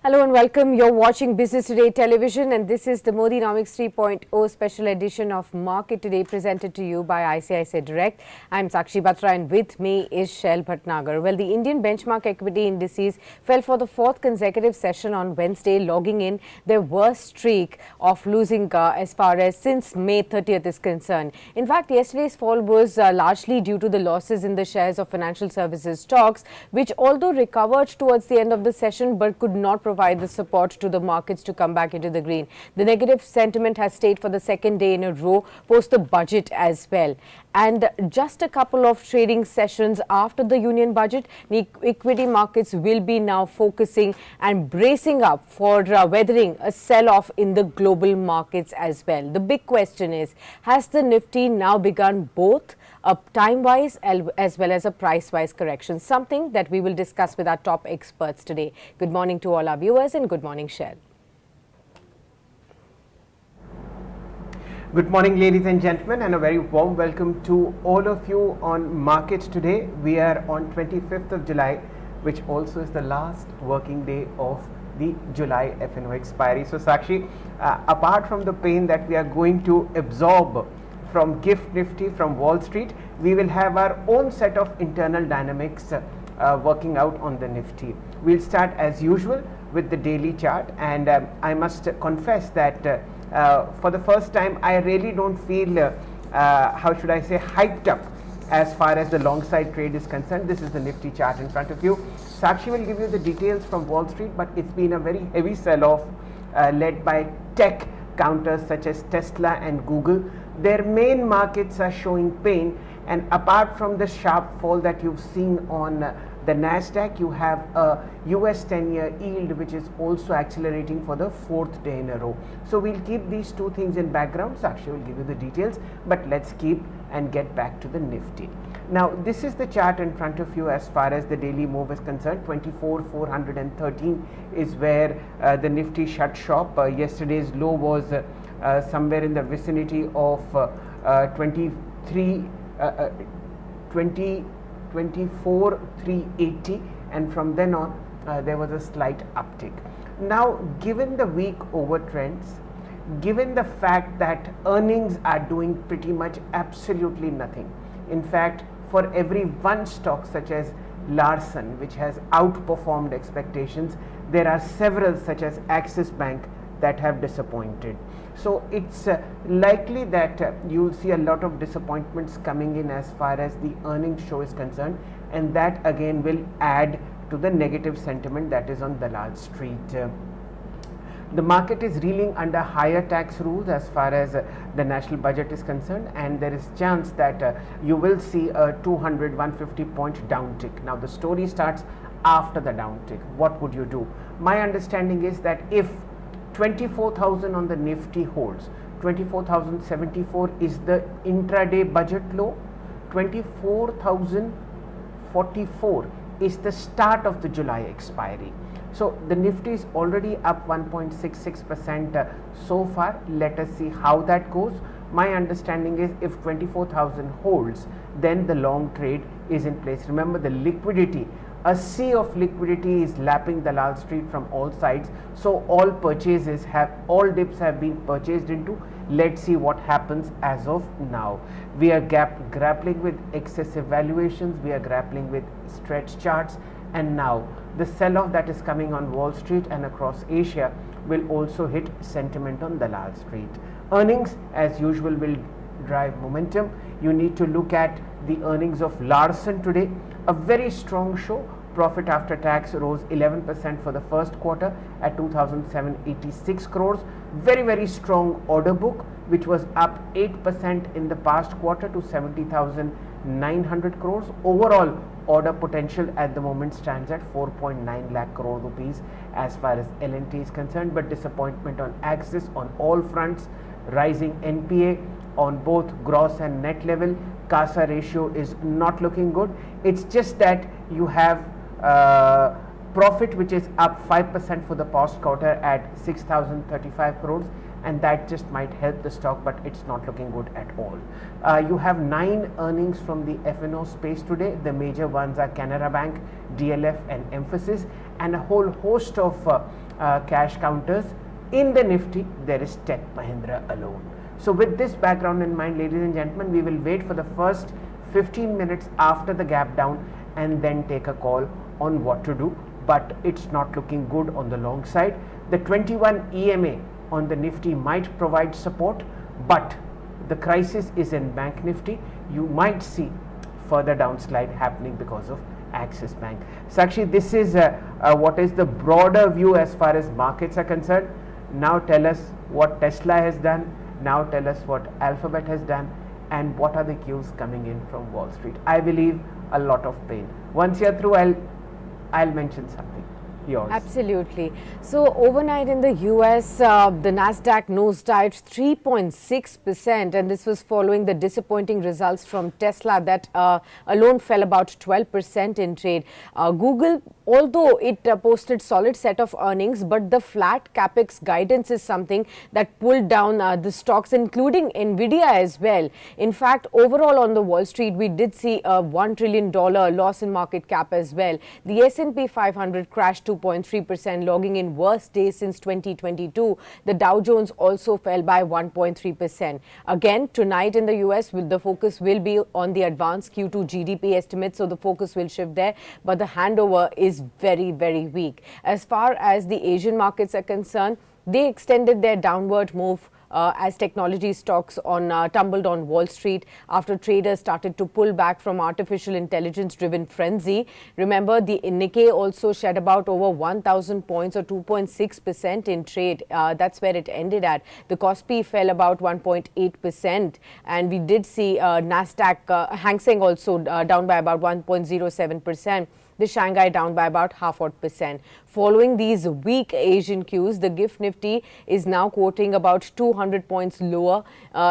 Hello and welcome. You're watching Business Today Television and this is the Modinomics 3.0 special edition of Market Today presented to you by ICICI Direct. I'm Sakshi Batra and with me is Shail Bhatnagar. Well, the Indian benchmark equity indices fell for the fourth consecutive session on Wednesday, logging in their worst streak of losing as far as since May 30th is concerned. In fact, yesterday's fall was largely due to the losses in the shares of financial services stocks, which although recovered towards the end of the session but could not provide the support to the markets to come back into the green. The negative sentiment has stayed for the second day in a row post the budget as well. And just a couple of trading sessions after the union budget, the equity markets will be now focusing and bracing up for weathering a sell-off in the global markets as well. The big question is, has the Nifty now begun both a time-wise as well as a price-wise correction? Something that we will discuss with our top experts today. Good morning to all our viewers and good morning, Shail. Good morning, ladies and gentlemen, and a very warm welcome to all of you on Market Today. We are on 25th of July, which also is the last working day of the July F&O expiry. So, Sakshi, apart from the pain that we are going to absorb from GIFT Nifty, from Wall Street, we will have our own set of internal dynamics working out on the Nifty. We'll start as usual with the daily chart, and I must confess that for the first time I really don't feel how should I say hyped up as far as the long side trade is concerned. This is the Nifty chart in front of you. Sakshi will give you the details from Wall Street, but it's been a very heavy sell-off led by tech counters such as Tesla and Google. Their main markets are showing pain, and apart from the sharp fall that you've seen on the Nasdaq, you have a US 10-year yield which is also accelerating for the fourth day in a row. So we'll keep these two things in background. Sakshi will give you the details, but let's keep and get back to the Nifty. Now, this is the chart in front of you as far as the daily move is concerned. 24,413 is where the Nifty shut shop. Yesterday's low was somewhere in the vicinity of 24,380, and from then on there was a slight uptick. Now, given the weak over trends, given the fact that earnings are doing pretty much absolutely nothing, in fact for every one stock such as Larsen which has outperformed expectations, there are several such as Axis Bank that have disappointed. So it's likely that you'll see a lot of disappointments coming in as far as the earnings show is concerned, and that again will add to the negative sentiment that is on Dalal Street. The market is reeling under higher tax rules as far as the national budget is concerned, and there is chance that you will see a 200-150 point downtick. Now the story starts after the downtick. What would you do? My understanding is that if 24,000 on the Nifty holds, 24,074 is the intraday budget low, 24,044 is the start of the July expiry. So the Nifty is already up 1.66% so far. Let us see how that goes. My understanding is if 24,000 holds, then the long trade is in place. Remember, the liquidity, a sea of liquidity is lapping the Dalal Street from all sides. So all purchases have, all dips have been purchased into. Let's see what happens as of now. We are grappling with excessive valuations. We are grappling with stretch charts. And now the sell-off that is coming on Wall Street and across Asia will also hit sentiment on Dalal Street. Earnings as usual will drive momentum. You need to look at the earnings of Larsen today. A very strong show. Profit after tax rose 11% for the first quarter at 2,786 crores. Very, very strong order book, which was up 8% in the past quarter to 70,900 crores. Overall order potential at the moment stands at 4.9 lakh crore rupees as far as L&T is concerned, but disappointment on Axis on all fronts. Rising NPA on both gross and net level. CASA ratio is not looking good. It's just that you have profit which is up 5% for the past quarter at 6,035 crores, and that just might help the stock, but it's not looking good at all. You have 9 earnings from the F&O space today. The major ones are Canara Bank, DLF and Emphasis, and a whole host of cash counters. In the Nifty, there is Tech Mahindra alone. So with this background in mind, ladies and gentlemen, we will wait for the first 15 minutes after the gap down and then take a call on what to do. But it's not looking good on the long side. The 21 EMA on the Nifty might provide support, but the crisis is in Bank Nifty. You might see further downslide happening because of Axis Bank. Sakshi, this is what is the broader view as far as markets are concerned. Now tell us what Tesla has done. Now tell us what Alphabet has done, and what are the cues coming in from Wall Street. I believe a lot of pain. Once you're through, I'll mention something. Yours. Absolutely. So overnight in the US, the Nasdaq nosedived 3.6%, and this was following the disappointing results from Tesla that alone fell about 12% in trade. Google, although it posted solid set of earnings, but the flat capex guidance is something that pulled down the stocks, including Nvidia as well. In fact, overall on the Wall Street, we did see a $1 trillion loss in market cap as well. The S&P 500 crashed 2.3%, logging in worst day since 2022. The Dow Jones also fell by 1.3%. Again, tonight in the US, the focus will be on the advanced Q2 GDP estimates, so the focus will shift there, but the handover is very, very weak. As far as the Asian markets are concerned, they extended their downward move as technology stocks tumbled on Wall Street after traders started to pull back from artificial intelligence-driven frenzy. Remember, the Nikkei also shed about over 1,000 points or 2.6% in trade. That's where it ended at. The Kospi fell about 1.8%, and we did see Nasdaq, Hang Seng also down by about 1.07%. The Shanghai down by about 0.5%. Following these weak Asian cues, the GIFT Nifty is now quoting about 200 points lower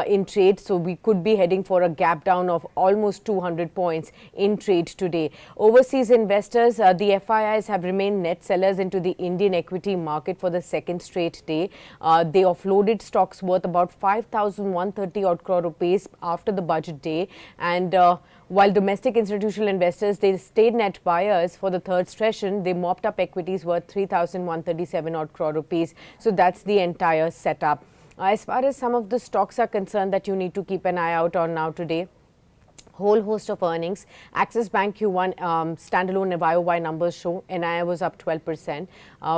in trade. So we could be heading for a gap down of almost 200 points in trade today. Overseas investors, the FIIs have remained net sellers into the Indian equity market for the second straight day. They offloaded stocks worth about 5,130 odd crore rupees after the budget day, and while domestic institutional investors, they stayed net buyers for the third session. They mopped up equities worth 3,137 odd crore rupees. So that's the entire setup. As far as some of the stocks are concerned that you need to keep an eye out on now today, whole host of earnings. Axis Bank Q1 standalone YOY numbers show NII was up 12%.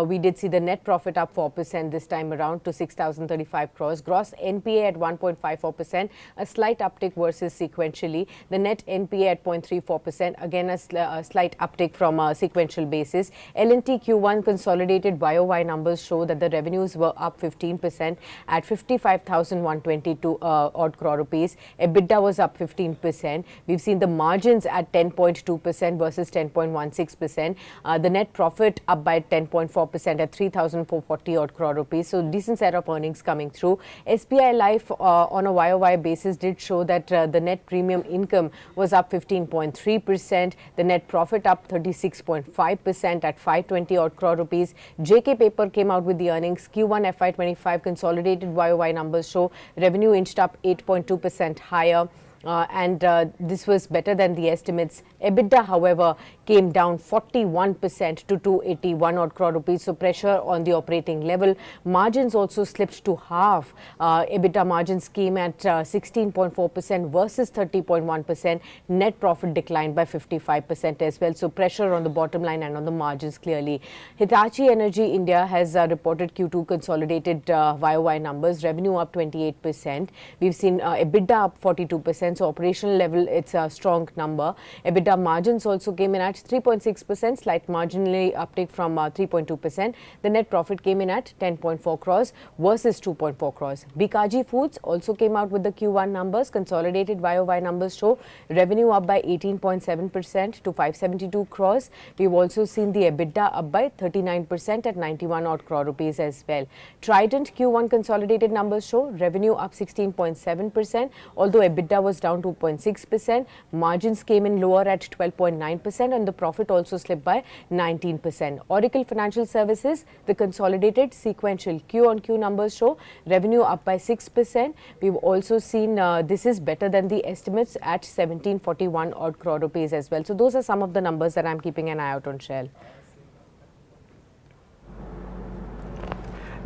We did see the net profit up 4% this time around to 6,035 crores. Gross NPA at 1.54%, a slight uptick versus sequentially. The net NPA at 0.34%, again a slight uptick from a sequential basis. L&T Q1 consolidated YOY numbers show that the revenues were up 15% at 55,122 odd crore rupees. EBITDA was up 15%. We've seen the margins at 10.2% versus 10.16%. The net profit up by 10.4% at 3,440 odd crore rupees. So decent set of earnings coming through. SBI Life on a YOY basis did show that the net premium income was up 15.3%. The net profit up 36.5% at 520 odd crore rupees. JK Paper came out with the earnings. Q1 FY25 consolidated YOY numbers show revenue inched up 8.2% higher. And this was better than the estimates. EBITDA, however, came down 41% to 281 odd crore rupees. So pressure on the operating level. Margins also slipped to half. EBITDA margins came at 16.4% versus 30.1%. Net profit declined by 55% as well. So pressure on the bottom line and on the margins clearly. Hitachi Energy India has reported Q2 consolidated YOY numbers. Revenue up 28%. We've seen EBITDA up 42%. So operational level, it's a strong number. EBITDA margins also came in at 3.6%, slight marginally uptick from 3.2%. The net profit came in at 10.4 crores versus 2.4 crores. Bikaji Foods also came out with the Q1 numbers. Consolidated YOY numbers show revenue up by 18.7% to 572 crores. We've also seen the EBITDA up by 39% at 91 odd crore rupees as well. Trident Q1 consolidated numbers show revenue up 16.7%, although EBITDA was down 2.6%. Margins came in lower at 12.9%, and the profit also slipped by 19%. Oracle Financial Services, the consolidated sequential Q-on-Q numbers show revenue up by 6%. We've also seen this is better than the estimates at 1741 odd crore rupees as well. So those are some of the numbers that I'm keeping an eye out on, Shail.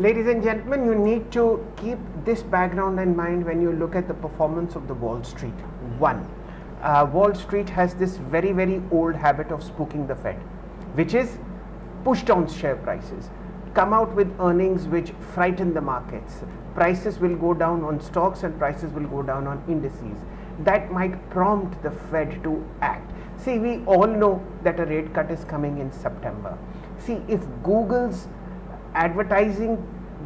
Ladies and gentlemen, you need to keep this background in mind when you look at the performance of the Wall Street. One, Wall Street has this very, very old habit of spooking the Fed, which is push down share prices, come out with earnings which frighten the markets. Prices will go down on stocks and prices will go down on indices. That might prompt the Fed to act. See, we all know that a rate cut is coming in September. See, if Google's advertising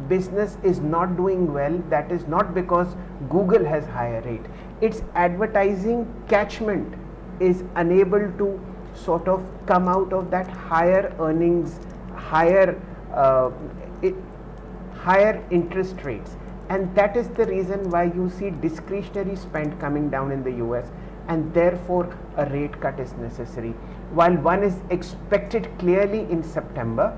business is not doing well, that is not because Google has higher rate. Its advertising catchment is unable to sort of come out of that higher earnings, higher interest rates, and that is the reason why you see discretionary spend coming down in the US, and therefore a rate cut is necessary. While one is expected clearly in September,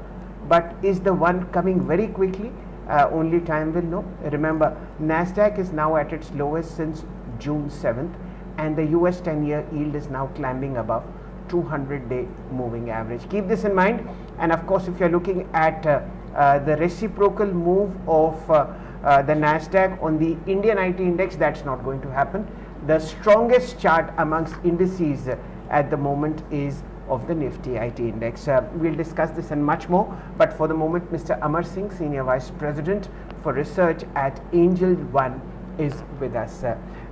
but is the one coming very quickly? Only time will know. Remember, Nasdaq is now at its lowest since June 7th, and the US 10-year yield is now climbing above 200-day moving average. Keep this in mind. And of course, if you're looking at the reciprocal move of the Nasdaq on the Indian IT index, that's not going to happen. The strongest chart amongst indices at the moment is of the Nifty IT index. We'll discuss this and much more, but for the moment, Mr. Amar Singh, Senior Vice President for Research at Angel One, is with us.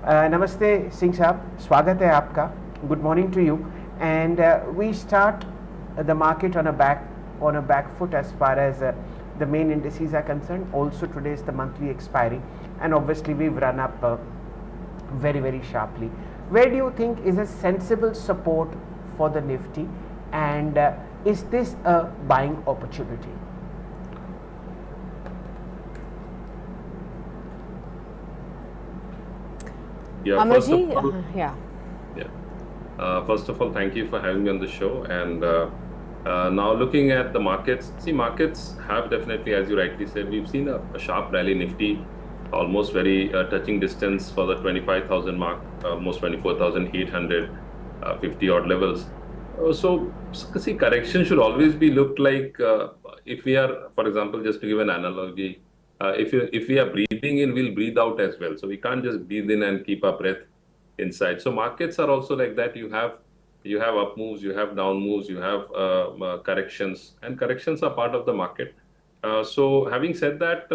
Namaste, Singh Saab. Swagat hai aapka. Good morning to you. And we start the market on a back foot as far as the main indices are concerned. Also, today is the monthly expiry, and obviously we've run up very, very sharply. Where do you think is a sensible support for the Nifty, and is this a buying opportunity? Yeah, Amarji, first of all, thank you for having me on the show. And now looking at the markets, see, markets have definitely, as you rightly said, we've seen a sharp rally. Nifty almost very touching distance for the 25,000 mark, almost 24,850 odd levels. So see, correction should always be looked like if we are, for example, just to give an analogy, if we are breathing in, we'll breathe out as well. So we can't just breathe in and keep our breath inside. So markets are also like that. You have up moves, you have down moves, you have corrections, and corrections are part of the market. So having said that,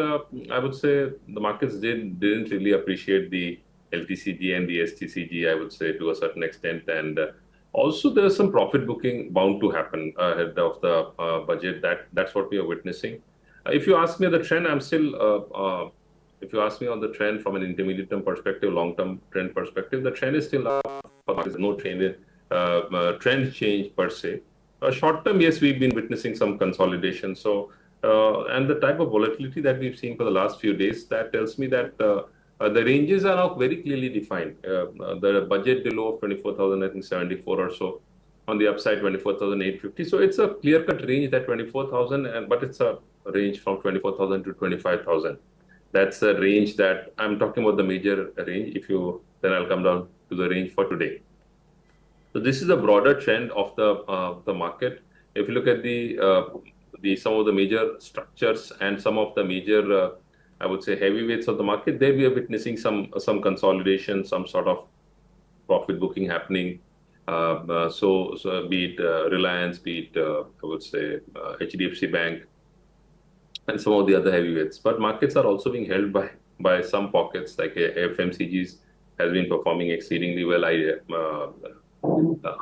I would say the markets didn't really appreciate the LTCG and the STCG, I would say, to a certain extent. And also there's some profit booking bound to happen ahead of the budget. That's what we are witnessing. If you ask me the trend, I'm still, if you ask me on the trend from an intermediate term perspective, long-term trend perspective, the trend is still up. There's no trend change per se. Short term, yes, we've been witnessing some consolidation. So, and the type of volatility that we've seen for the last few days, that tells me that the ranges are now very clearly defined. The budget below of 24,074 or so. On the upside, 24,850. So it's a clear-cut range, that 24,000, but it's a range from 24,000 to 25,000. That's a range that I'm talking about, the major range. Then I'll come down to the range for today. So this is a broader trend of the market. If you look at some of the major structures and some of the major, I would say, heavyweights of the market, there we are witnessing some consolidation, some sort of profit booking happening. So be it Reliance, be it I would say HDFC Bank, and some of the other heavyweights. But markets are also being held by some pockets, like FMCGs has been performing exceedingly well.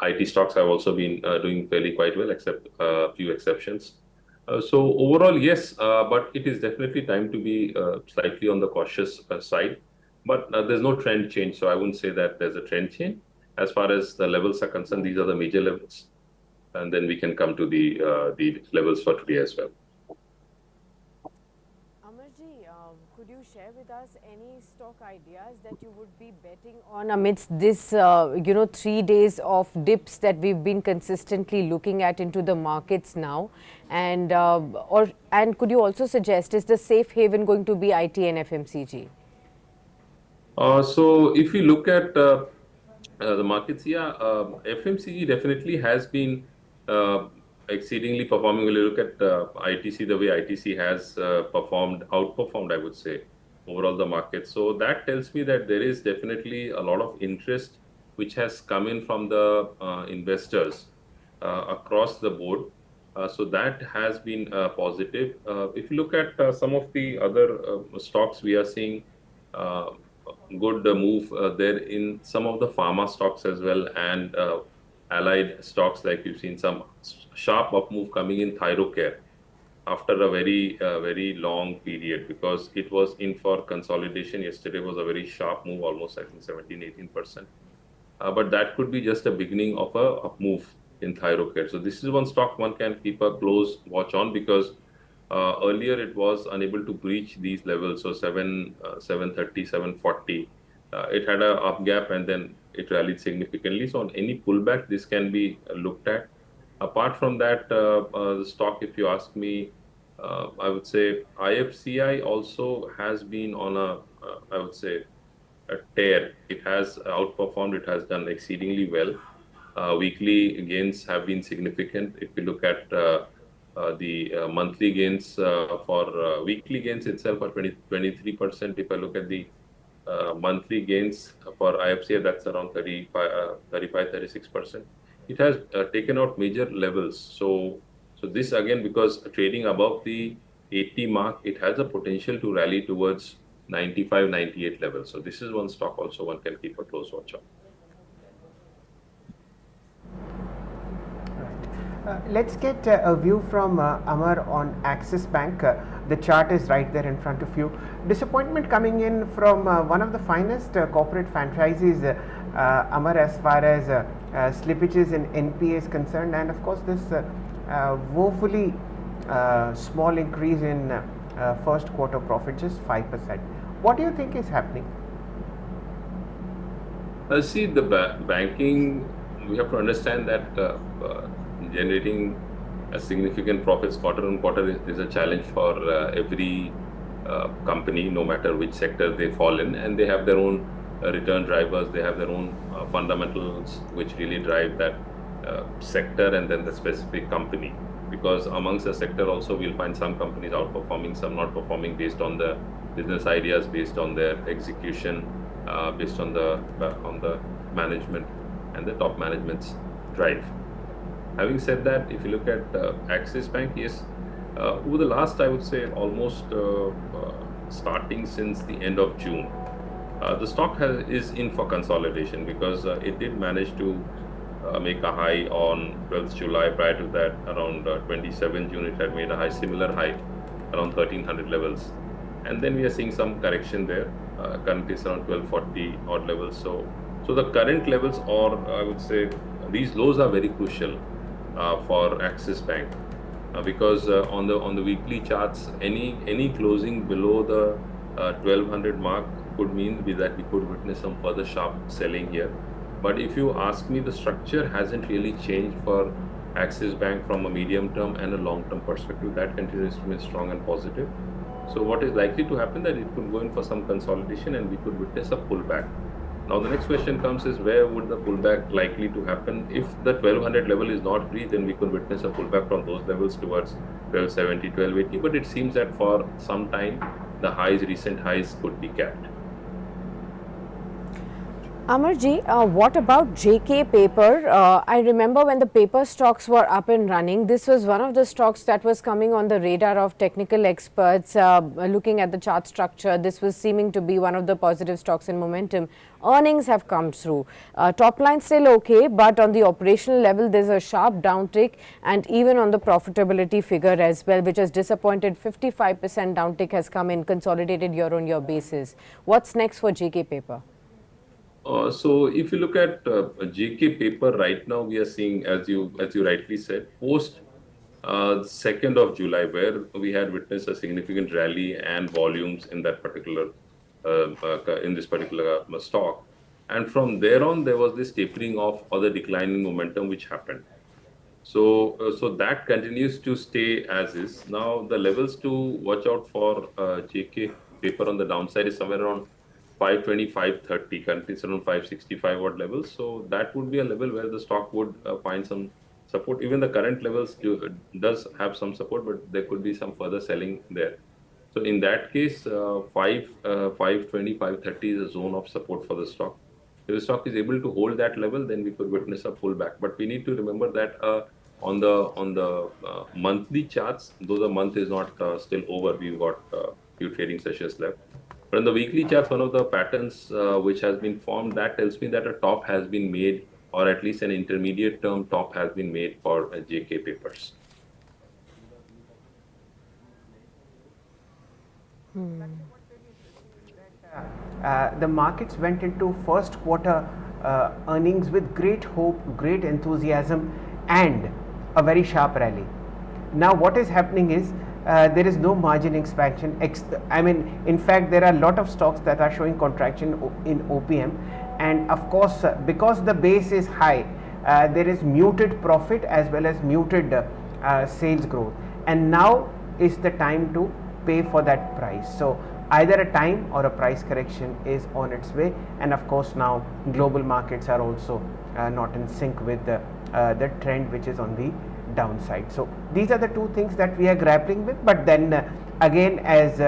IT stocks have also been doing fairly quite well, except a few exceptions. So overall, yes, but it is definitely time to be slightly on the cautious side. But there's no trend change, so I wouldn't say that there's a trend change. As far as the levels are concerned, these are the major levels, and then we can come to the levels for today as well. Could you share with us any stock ideas that you would be betting on amidst this, 3 days of dips that we've been consistently looking at into the markets now? And could you also suggest, is the safe haven going to be IT and FMCG? So if we look at the markets, FMCG definitely has been exceedingly performing. When you look at ITC, the way ITC has outperformed, I would say, overall the market. So that tells me that there is definitely a lot of interest which has come in from the investors across the board. So that has been positive. If you look at some of the other stocks, we are seeing uh, good move there in some of the pharma stocks as well, and allied stocks, like we've seen some sharp up move coming in Thyrocare after a very long period, because it was in for consolidation. Yesterday was a very sharp move, almost I think 17-18%. But that could be just a beginning of a up move in Thyrocare. So this is one stock one can keep a close watch on, because earlier it was unable to breach these levels. So 730, 740. It had a up gap and then it rallied significantly. So on any pullback, this can be looked at. Apart from that, the stock, if you ask me, I would say IFCI also has been on I would say, a tear. It has outperformed. It has done exceedingly well. Weekly gains have been significant. If you look at the monthly gains for weekly gains itself are 23%. If I look at the monthly gains for IFCA, that's around 36%. It has taken out major levels. So this again, because trading above the 80 mark, it has a potential to rally towards 95, 98 levels. So this is one stock also one can keep a close watch on. Let's get a view from Amar on Axis Bank. The chart is right there in front of you. Disappointment coming in from one of the finest corporate franchises, Amar, as far as slippages in NPA is concerned, and of course this woefully small increase in first quarter profit, just 5%. What do you think is happening? See, the banking, we have to understand that generating a significant profits quarter on quarter is a challenge for every company, no matter which sector they fall in, and they have their own return drivers, they have their own fundamentals which really drive that sector and then the specific company. Because amongst the sector also we'll find some companies outperforming, some not performing, based on the business ideas, based on their execution, based on the management and the top management's drive. Having said that, if you look at Axis Bank, yes, over the last, I would say, almost starting since the end of June, the stock is in for consolidation, because it did manage to make a high on 12th July. Prior to that, around 27 June, it had made a high, similar high around 1300 levels. And then we are seeing some correction there. Currently it's around 1240 odd levels. So the current levels, or I would say these lows, are very crucial for Axis Bank, because on the weekly charts, any closing below the 1200 mark could mean that we could witness some further sharp selling here. But if you ask me, the structure hasn't really changed for Axis Bank from a medium term and a long term perspective. That continues to be strong and positive. So what is likely to happen, that it could go in for some consolidation and we could witness a pullback. Now the next question comes is, where would the pullback likely to happen? If the 1200 level is not reached, then we could witness a pullback from those levels towards 1270, 1280. But it seems that for some time, the recent highs could be capped. Amarji, what about JK Paper? I remember when the paper stocks were up and running, this was one of the stocks that was coming on the radar of technical experts. Looking at the chart structure, this was seeming to be one of the positive stocks in momentum. Earnings have come through. Top line still okay, but on the operational level, there's a sharp downtick, and even on the profitability figure as well, which has disappointed. 55% downtick has come in consolidated year-on-year basis. What's next for JK Paper? So if you look at JK Paper right now, we are seeing, as you rightly said, post 2nd of July, where we had witnessed a significant rally and volumes in that particular in this particular stock, and from there on there was this tapering off or the declining momentum which happened. So that continues to stay as is. Now the levels to watch out for JK Paper on the downside is somewhere around 520, 530. Currently it's around 565 odd levels. So that would be a level where the stock would find some support. Even the current levels does have some support, but there could be some further selling there. So in that case, 520, 530 is a zone of support for the stock. If the stock is able to hold that level, then we could witness a pullback. But we need to remember that on the monthly charts, though the month is not still over, we've got few trading sessions left. But on the weekly charts, one of the patterns which has been formed, that tells me that a top has been made, or at least an intermediate term top has been made for JK papers. The markets went into first quarter earnings with great hope, great enthusiasm, and a very sharp rally. Now, what is happening is there is no margin expansion. In fact, there are a lot of stocks that are showing contraction in OPM, and of course, because the base is high, there is muted profit as well as muted sales growth, and now is the time to pay for that price. So either a time or a price correction is on its way, and of course now global markets are also not in sync with the trend which is on the downside. So these are the two things that we are grappling with. But then again, as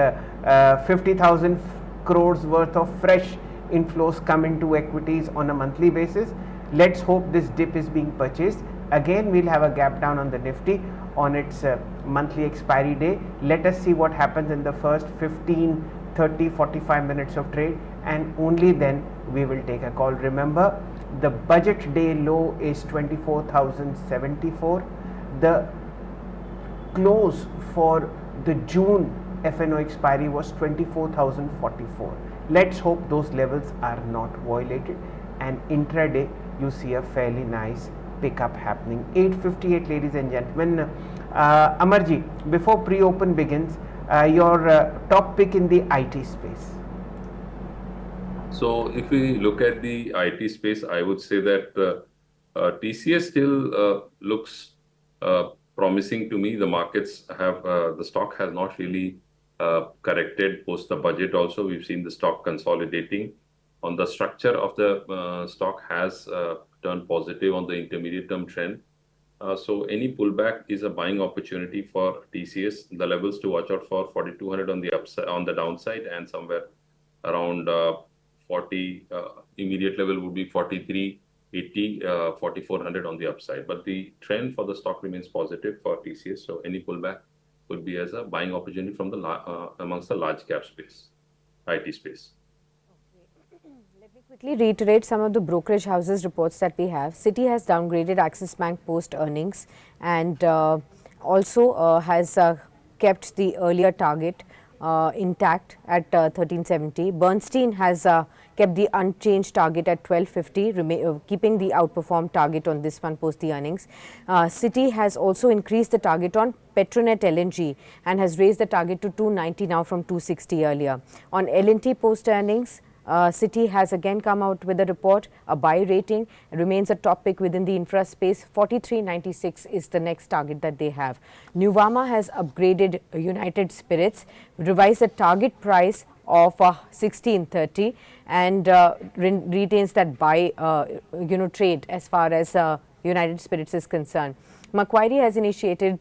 50,000 crores worth of fresh inflows come into equities on a monthly basis, let's hope this dip is being purchased. Again, we'll have a gap down on the Nifty on its monthly expiry day. Let us see what happens in the first 15, 30, 45 minutes of trade, and only then we will take a call. Remember, the budget day low is 24,074. The close for the June FNO expiry was 24,044. Let's hope those levels are not violated, and intraday you see a fairly nice pickup happening. 8:58, ladies and gentlemen. Amarji, before pre-open begins, your top pick in the IT space. So if we look at the IT space, I would say that TCS still looks promising to me. The markets have, the stock has not really corrected post the budget. Also, we've seen the stock consolidating. On the structure of the stock has turned positive on the intermediate term trend. So any pullback is a buying opportunity for TCS. The levels to watch out for 4,200 on the upside, on the downside, and somewhere around 40 immediate level would be 4380, 4400 on the upside. But the trend for the stock remains positive for TCS. So any pullback would be as a buying opportunity from the amongst the large cap space, IT space. Let me quickly reiterate some of the brokerage houses reports that we have. Citi has downgraded Axis Bank post earnings, and also has kept the earlier target intact at 1370. Bernstein has kept the unchanged target at 1250, keeping the outperform target on this one post the earnings. Citi has also increased the target on Petronet LNG and has raised the target to 290 now from 260 earlier. On L&T post earnings, Citi has again come out with a report, a buy rating, remains a top pick within the infra space. 4396 is the next target that they have. Nuvama has upgraded United Spirits, revised the target price of 1630, and retains that buy trade as far as United Spirits is concerned. Macquarie has initiated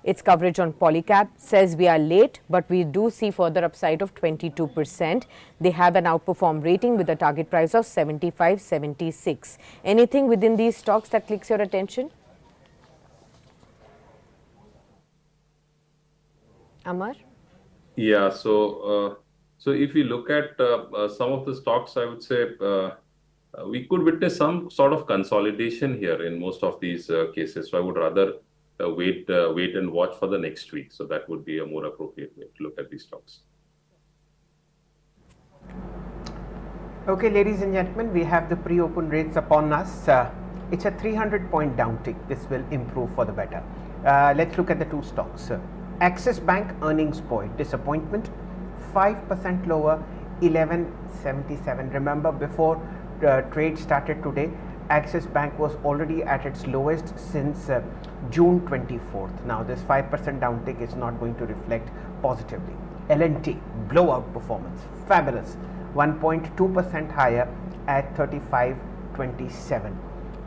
its coverage on Polycab, says we are late, but we do see further upside of 22%. They have an outperform rating with a target price of 75.76. Anything within these stocks that clicks your attention? Amar? Yeah, so if you look at some of the stocks, I would say we could witness some sort of consolidation here in most of these cases. So I would rather wait and watch for the next week. So that would be a more appropriate way to look at these stocks. Okay, ladies and gentlemen, we have the pre-open rates upon us. It's a 300-point downtick. This will improve for the better. Let's look at the two stocks. Axis Bank earnings point disappointment, 5% lower, 1177. Remember, before trade started today, Axis Bank was already at its lowest since June 24th. Now this 5% downtick is not going to reflect positively. L&T, blowout performance, fabulous, 1.2% higher at 35.27.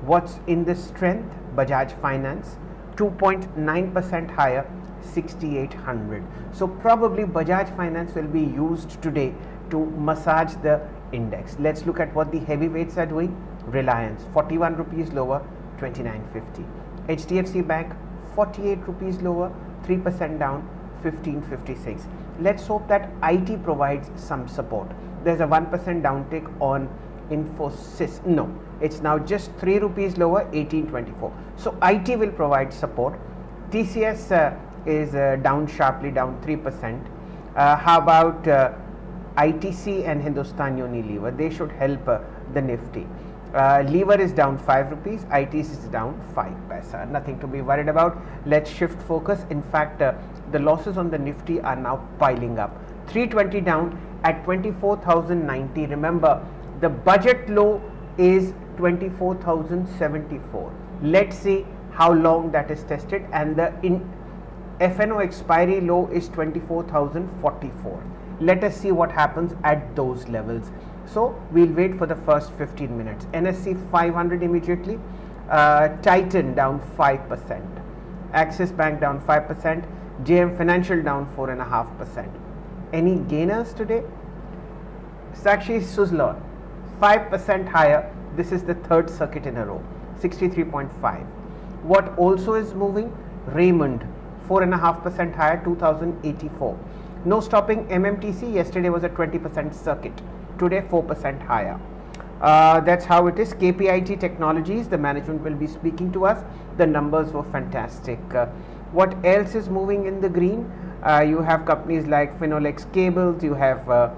What's in this strength? Bajaj Finance, 2.9% higher, 6,800. So probably Bajaj Finance will be used today to massage the index. Let's look at what the heavyweights are doing. Reliance, 41 rupees lower, 29.50. HDFC Bank, 48 rupees lower, 3% down, 15.56. Let's hope that IT provides some support. There's a 1% downtick on Infosys. No, it's now just 3 rupees lower, 18.24. So IT will provide support. TCS is down sharply, down 3%. How about ITC and Hindustan Unilever? They should help the Nifty. Lever is down 5 rupees, ITC is down 5 paisa. Nothing to be worried about. Let's shift focus. In fact, the losses on the Nifty are now piling up. 320 down at 24,090. Remember, the budget low is 24,074. Let's see how long that is tested, and the FNO expiry low is 24,044. Let us see what happens at those levels. So we'll wait for the first 15 minutes. NSE 500 immediately. Titan down 5%. Axis Bank down 5%. JM Financial down 4.5%. Any gainers today? Sakshi Suzlon, 5% higher. This is the third circuit in a row, 63.5. What also is moving? Raymond, 4.5% higher, 2084. No stopping MMTC. Yesterday was a 20% circuit. Today 4% higher. That's how it is. KPIT Technologies, the management will be speaking to us. The numbers were fantastic. What else is moving in the green? You have companies like Finolex Cables, you have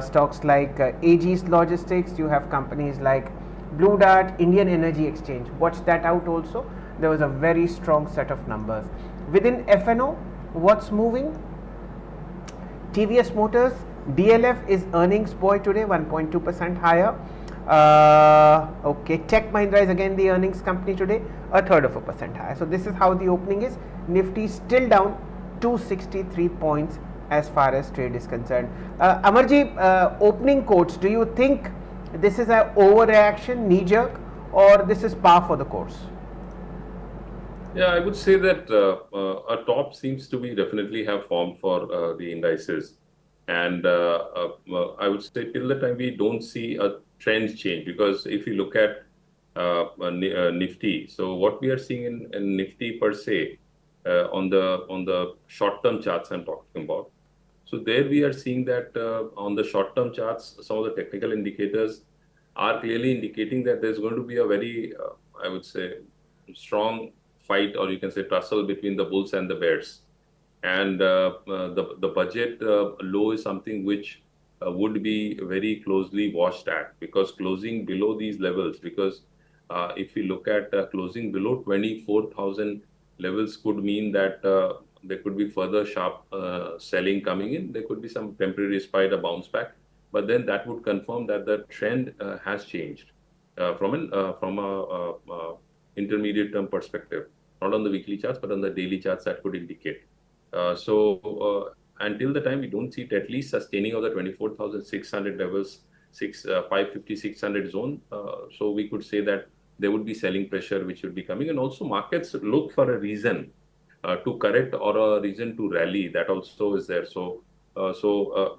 stocks like Aegis Logistics, you have companies like Blue Dart, Indian Energy Exchange. Watch that out also. There was a very strong set of numbers. Within FNO, what's moving? TVS Motors, DLF is earnings boy today, 1.2% higher. Okay, Tech Mahindra is again the earnings company today, 1/3% higher. So this is how the opening is. Nifty still down 263 points as far as trade is concerned. Amarji, opening quotes, do you think this is an overreaction, knee jerk, or this is par for the course? Yeah, I would say that a top seems to be definitely have formed for the indices. And I would say till the time we don't see a trend change, because if you look at Nifty, so what we are seeing in Nifty per se, on the short-term charts I'm talking about. So there we are seeing that on the short-term charts, some of the technical indicators are clearly indicating that there's going to be a very, I would say, strong fight, or you can say tussle between the bulls and the bears. And the budget low is something which would be very closely watched at, because closing below these levels, because if we look at closing below 24,000 levels could mean that there could be further sharp selling coming in. There could be some temporary respite, a bounce back, but then that would confirm that the trend has changed from a intermediate term perspective, not on the weekly charts, but on the daily charts that could indicate. So until the time we don't see it at least sustaining of the 24,600 levels, 550, 600 zone, so we could say that there would be selling pressure which would be coming, and also markets look for a reason to correct or a reason to rally. That also is there. So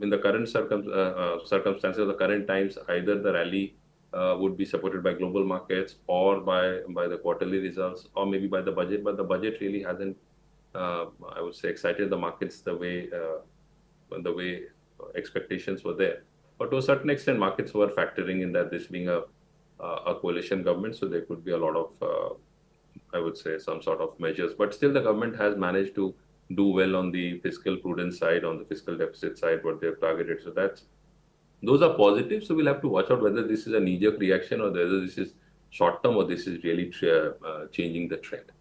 in the current circumstances, the current times, either the rally would be supported by global markets or by the quarterly results, or maybe by the budget. But the budget really hasn't, I would say, excited the markets the way expectations were there. But to a certain extent, markets were factoring in that this being a coalition government, so there could be a lot of, I would say, some sort of measures. But still, the government has managed to do well on the fiscal prudence side, on the fiscal deficit side, what they've targeted. So those are positives. So we'll have to watch out whether this is a knee-jerk reaction or whether this is short-term or this is really changing the trend.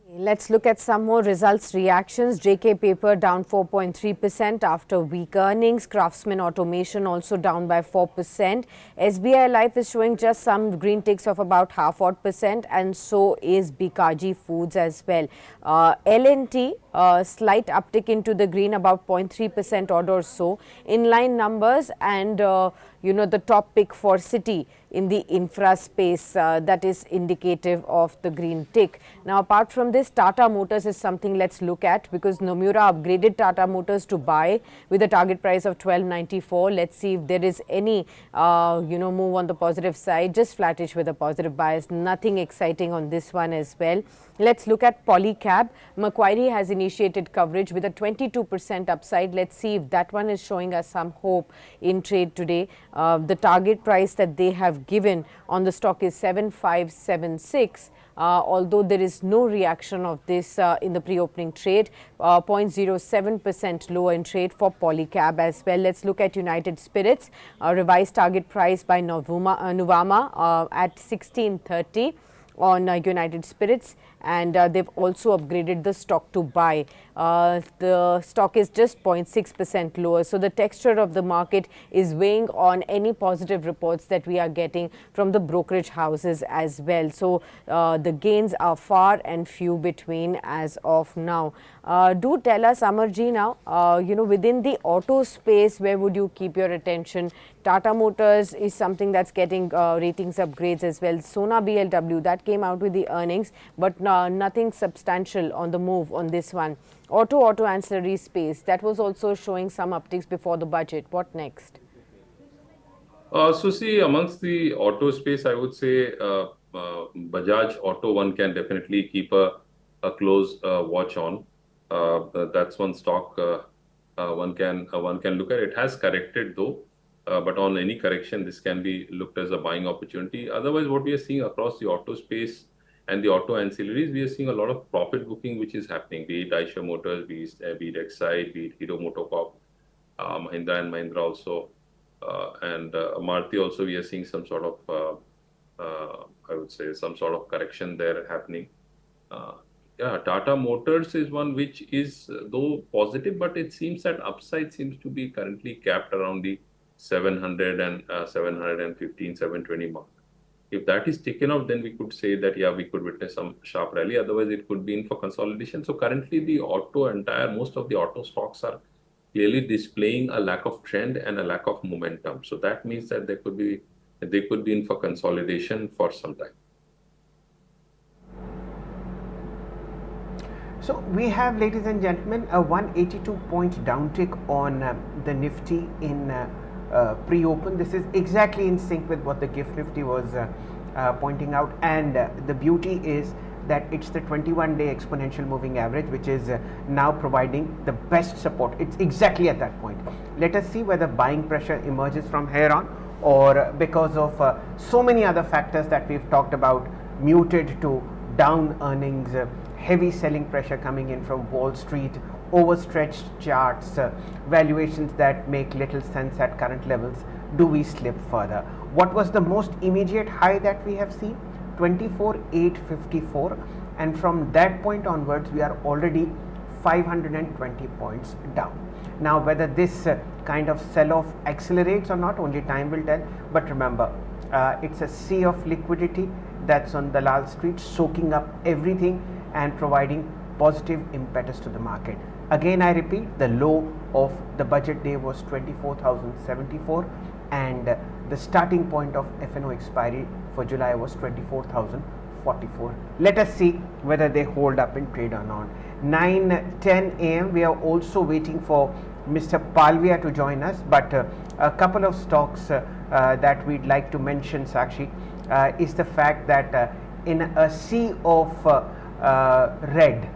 Let's look at some more results reactions. JK Paper down 4.3% after weak earnings. Craftsman Automation also down by 4%. SBI Life is showing just some green ticks of about 0.5%, and so is Bikaji Foods as well. L&T slight uptick into the green, about 0.3% odd or so. Inline numbers and the top pick for City in the infra space, that is indicative of the green tick. Now, apart from this, Tata Motors is something let's look at, because Nomura upgraded Tata Motors to buy with a target price of 1294. Let's see if there is any move on the positive side. Just flattish with a positive bias, nothing exciting on this one as well. Let's look at Polycab. Macquarie has initiated coverage with a 22% upside. Let's see if that one is showing us some hope in trade today. The target price that they have given on the stock is 7576. Although there is no reaction of this in the pre-opening trade, 0.07% lower in trade for Polycab as well. Let's look at United Spirits, revised target price by Nuvama at 1630 on United Spirits, and they've also upgraded the stock to buy. The stock is just 0.6% lower. So the texture of the market is weighing on any positive reports that we are getting from the brokerage houses as well. So the gains are far and few between as of now. Do tell us, Amarji, now, within the auto space, where would you keep your attention? Tata Motors is something that's getting ratings upgrades as well. Sona BLW, that came out with the earnings, but nothing substantial on the move on this one. Auto ancillary space, that was also showing some upticks before the budget. What next? So see, amongst the auto space, I would say Bajaj Auto one can definitely keep a close watch on. That's one stock one can look at. It has corrected though, but on any correction, this can be looked as a buying opportunity. Otherwise, what we are seeing across the auto space and the auto ancillaries, we are seeing a lot of profit booking which is happening, be it Eicher Motors, be it Exide, be it Hero MotoCorp, Mahindra and Mahindra also, and Maruti also. We are seeing some sort of, I would say, some sort of correction there happening. Yeah, Tata Motors is one which is though positive, but it seems that upside seems to be currently capped around the 700 and 715, 720 mark. If that is taken off, then we could say that, yeah, we could witness some sharp rally. Otherwise, it could be in for consolidation. So currently, most of the auto stocks are clearly displaying a lack of trend and a lack of momentum. So that means that they could be in for consolidation for some time. So we have, ladies and gentlemen, a 182-point downtick on the Nifty in pre-open. This is exactly in sync with what the GIFT Nifty was pointing out, and the beauty is that it's the 21-day exponential moving average which is now providing the best support. It's exactly at that point. Let us see whether buying pressure emerges from here on, or because of so many other factors that we've talked about, muted to down earnings, heavy selling pressure coming in from Wall Street, overstretched charts, valuations that make little sense at current levels. Do we slip further? What was the most immediate high that we have seen? 24,854, and from that point onwards we are already 520 points down. Now, whether this kind of sell-off accelerates or not, only time will tell. But remember, it's a sea of liquidity that's on Dalal Street, soaking up everything and providing positive impetus to the market. Again, I repeat, the low of the budget day was 24,074, and the starting point of F&O expiry for July was 24,044. Let us see whether they hold up in trade or not. 9:10 a.m. we are also waiting for Mr. Palvia to join us, but a couple of stocks that we'd like to mention, Sakshi, is the fact that in a sea of red,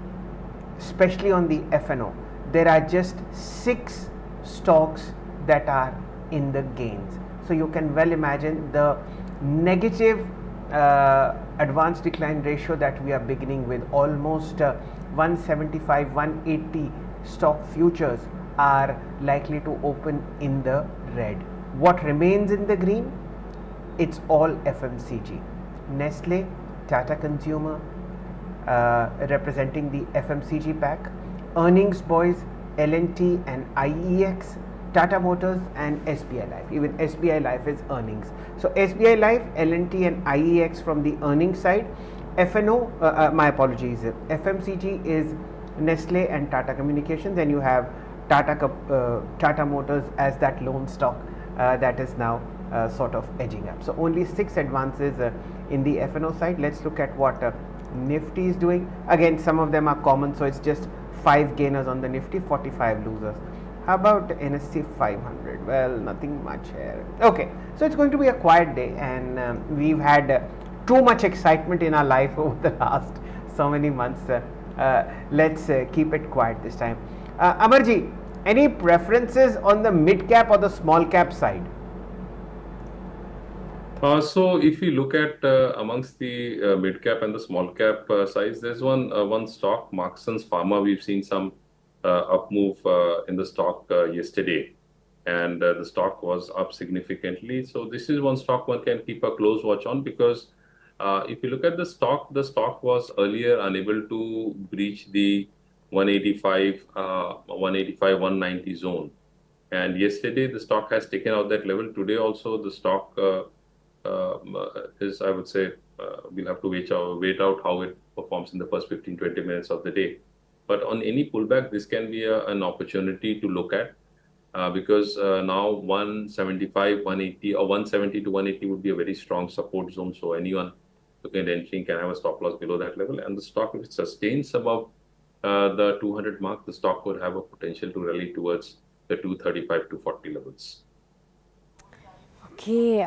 especially on the F&O, there are just 6 stocks that are in the gains. So you can well imagine the negative advanced decline ratio that we are beginning with. Almost 175, 180 stock futures are likely to open in the red. What remains in the green? It's all FMCG. Nestle, Tata Consumer, representing the FMCG pack. Earnings boys, L&T and IEX, Tata Motors and SBI Life. Even SBI Life is earnings. So SBI Life, L&T and IEX from the earnings side. F&O, my apologies, FMCG is Nestle and Tata Communications, and you have Tata Motors as that lone stock that is now sort of edging up. So only 6 advances in the F&O side. Let's look at what Nifty is doing. Again, some of them are common, so it's just 5 gainers on the Nifty, 45 losers. How about NSE 500? Well, nothing much here. Okay, so it's going to be a quiet day, and we've had too much excitement in our life over the last so many months. Let's keep it quiet this time. Amarji, any preferences on the mid cap or the small cap side? So if you look at amongst the mid cap and the small cap size, there's one stock, Markson's Pharma. We've seen some up move in the stock yesterday, and the stock was up significantly. So this is one stock one can keep a close watch on, because if you look at the stock was earlier unable to breach the 185, 190 zone. And yesterday the stock has taken out that level. Today also the stock is, I would say, we'll have to wait out how it performs in the first 15-20 minutes of the day. But on any pullback, this can be an opportunity to look at, because now 175, 180 or 170 to 180 would be a very strong support zone. So anyone looking at entering can have a stop loss below that level. And the stock, if it sustains above the 200 mark, the stock would have a potential to rally towards the 235 to 40 levels. Okay,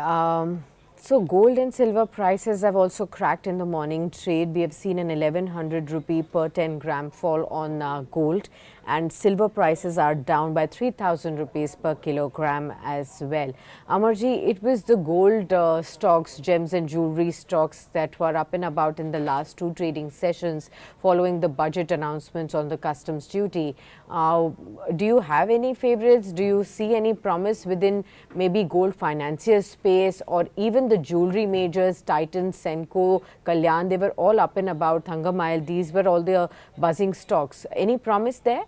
so gold and silver prices have also cracked in the morning trade. We have seen an 1100 rupee per 10 gram fall on gold, and silver prices are down by 3000 rupees per kilogram as well. Amarji, it was the gold stocks, gems and jewelry stocks that were up and about in the last 2 trading sessions following the budget announcements on the customs duty. Do you have any favorites? Do you see any promise within maybe gold financier space, or even the jewelry majors, Titan, Senco, Kalyan? They were all up and about. Thangamayil, these were all the buzzing stocks. Any promise there?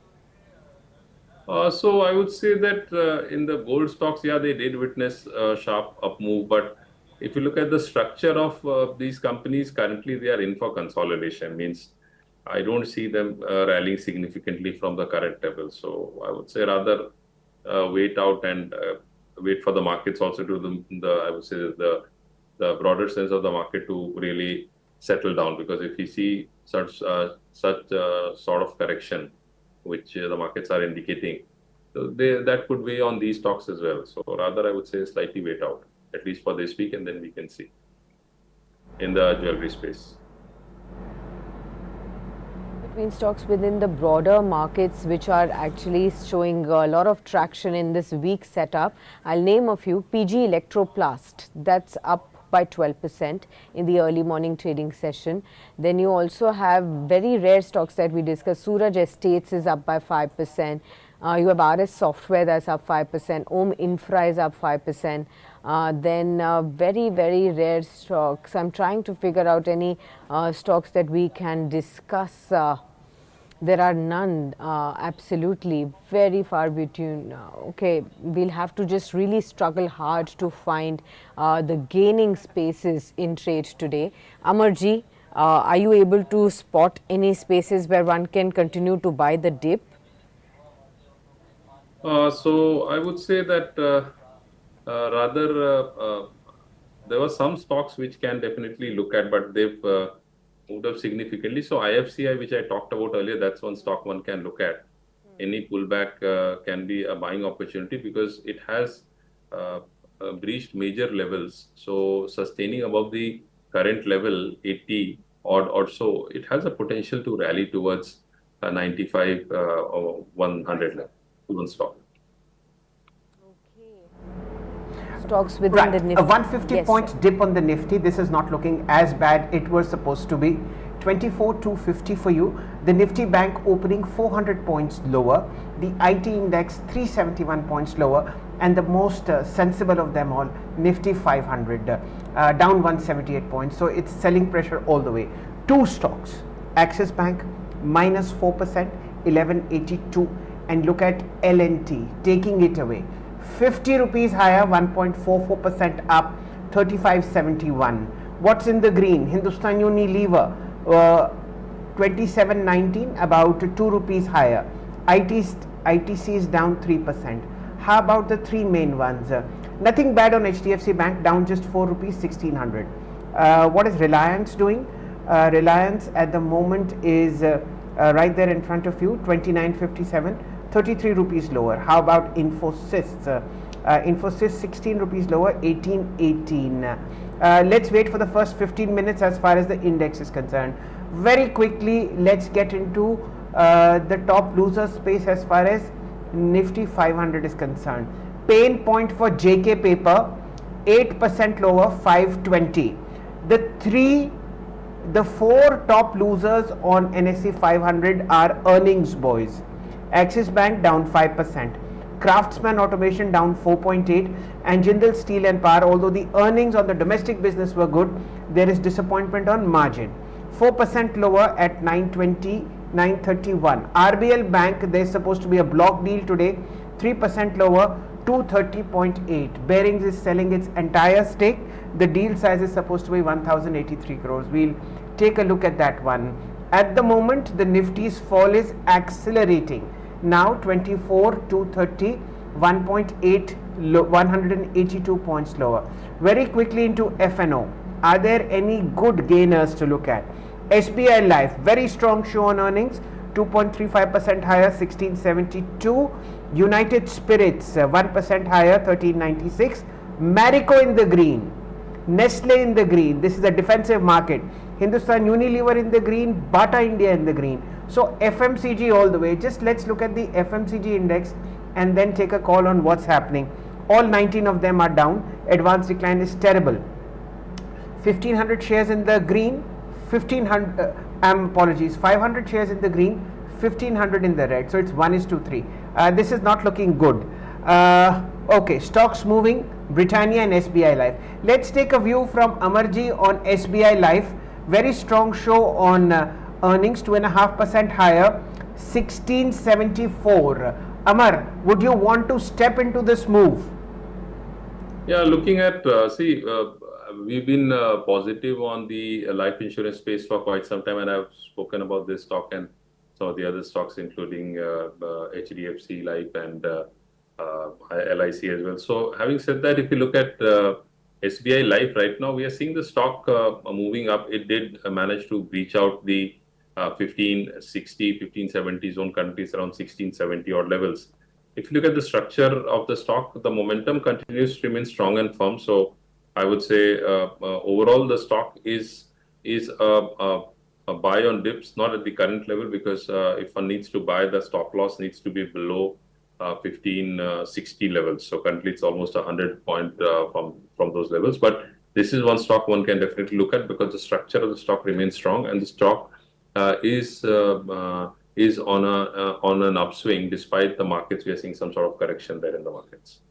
So I would say that in the gold stocks, yeah, they did witness a sharp up move. But if you look at the structure of these companies, currently they are in for consolidation. Means I don't see them rallying significantly from the current level. So I would say rather wait out and wait for the markets also to I would say the broader sense of the market to really settle down. Because if you see such sort of correction, which the markets are indicating, so that could weigh on these stocks as well. So rather, I would say slightly wait out, at least for this week, and then we can see in the jewelry space. Between stocks within the broader markets, which are actually showing a lot of traction in this week setup, I'll name a few. PG Electroplast, that's up by 12% in the early morning trading session. Then you also have very rare stocks that we discussed. Suraj Estates is up by 5%. You have RS Software, that's up 5%. Om Infra is up 5%. Then very, very rare stocks. I'm trying to figure out any stocks that we can discuss. There are none, absolutely, very far between. Okay, we'll have to just really struggle hard to find the gaining spaces in trade today. Amarji, are you able to spot any spaces where one can continue to buy the dip? So I would say that rather there were some stocks which can definitely look at, but they've moved up significantly. So IFCI, which I talked about earlier, that's one stock one can look at. Any pullback can be a buying opportunity, because it has breached major levels. So sustaining above the current level 80 odd or so, it has a potential to rally towards 95 or 100 level, one stock. Stocks within the Nifty. A 150 points dip on the Nifty. This is not looking as bad. It was supposed to be 24,250 for you. The Nifty Bank opening 400 points lower. The IT index 371 points lower. And the most sensible of them all, Nifty 500 down 178 points. So it's selling pressure all the way. 2 stocks. Axis Bank minus 4%, 1182. And look at LNT taking it away. 50 rupees higher, 1.44% up, 3571. What's in the green? Hindustan Unilever 27.19, about 2 rupees higher. ITC is down 3%. How about the three main ones? Nothing bad on HDFC Bank, down just 4 rupees, 1600. What is Reliance doing? Reliance at the moment is right there in front of you, 29.57, 33 rupees lower. How about Infosys? Infosys 16 rupees lower, 18.18. Let's wait for the first 15 minutes as far as the index is concerned. Very quickly, let's get into the top loser space as far as Nifty 500 is concerned. Pain point for JK Paper, 8% lower, 520. The four top losers on NSE 500 are earnings, boys. Axis Bank down 5%. Craftsman Automation down 4.8, and Jindal Steel and Power, although the earnings on the domestic business were good, there is disappointment on margin. 4% lower at 920, 931. RBL Bank, there's supposed to be a block deal today, 3% lower, 230.8. Bearings is selling its entire stake. The deal size is supposed to be 1083 crores. We'll take a look at that one. At the moment, the Nifty's fall is accelerating. Now 24,230, 1.8, 182 points lower. Very quickly into FNO. Are there any good gainers to look at? SBI Life, very strong show on earnings, 2.35% higher, 1672. United Spirits, 1% higher, 1396. Marico in the green. Nestle in the green. This is a defensive market. Hindustan Unilever in the green, Bata India in the green. So FMCG all the way. Just let's look at the FMCG index and then take a call on what's happening. All 19 of them are down. Advanced decline is terrible. 1500 shares in the green, 500 shares in the green, 1500 in the red. So it's 1:3. This is not looking good. Okay, stocks moving, Britannia and SBI Life. Let's take a view from Amarji on SBI Life. Very strong show on earnings, 2.5% higher, 1674. Amar, would you want to step into this move? Yeah, looking at, we've been positive on the life insurance space for quite some time, and I've spoken about this stock and some of the other stocks, including HDFC Life and LIC as well. So having said that, if you look at SBI Life right now, we are seeing the stock moving up. It did manage to reach out the 1560, 1570 zone, countries around 1670 odd levels. If you look at the structure of the stock, the momentum continues to remain strong and firm. So I would say overall the stock is a buy on dips, not at the current level, because if one needs to buy, the stop loss needs to be below 1560 levels. So currently it's almost 100 point from those levels. But this is one stock one can definitely look at because the structure of the stock remains strong, and the stock is on an upswing despite the markets. We are seeing some sort of correction there in the markets.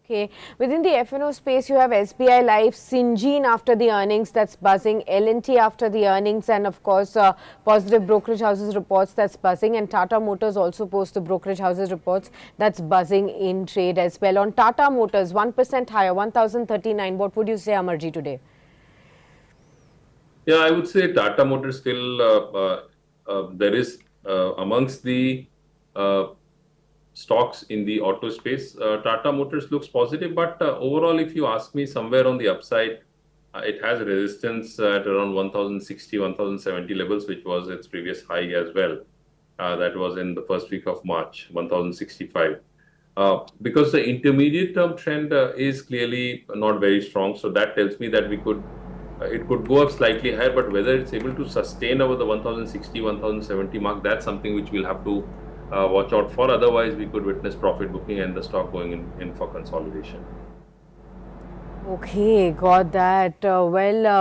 Okay, within the FNO space, you have SBI Life, Syngene after the earnings, that's buzzing, L&T after the earnings, and of course, positive brokerage houses reports, that's buzzing, and Tata Motors also post the brokerage houses reports, that's buzzing in trade as well. On Tata Motors, 1% higher, 1039. What would you say, Amarji, today? Yeah, I would say Tata Motors still, there is amongst the stocks in the auto space, Tata Motors looks positive, but overall, if you ask me, somewhere on the upside, it has resistance at around 1060, 1070 levels, which was its previous high as well. That was in the first week of March, 1065. Because the intermediate term trend is clearly not very strong, so that tells me that it could go up slightly higher, but whether it's able to sustain over the 1060, 1070 mark, that's something which we'll have to watch out for. Otherwise, we could witness profit booking and the stock going in for consolidation. Okay, got that.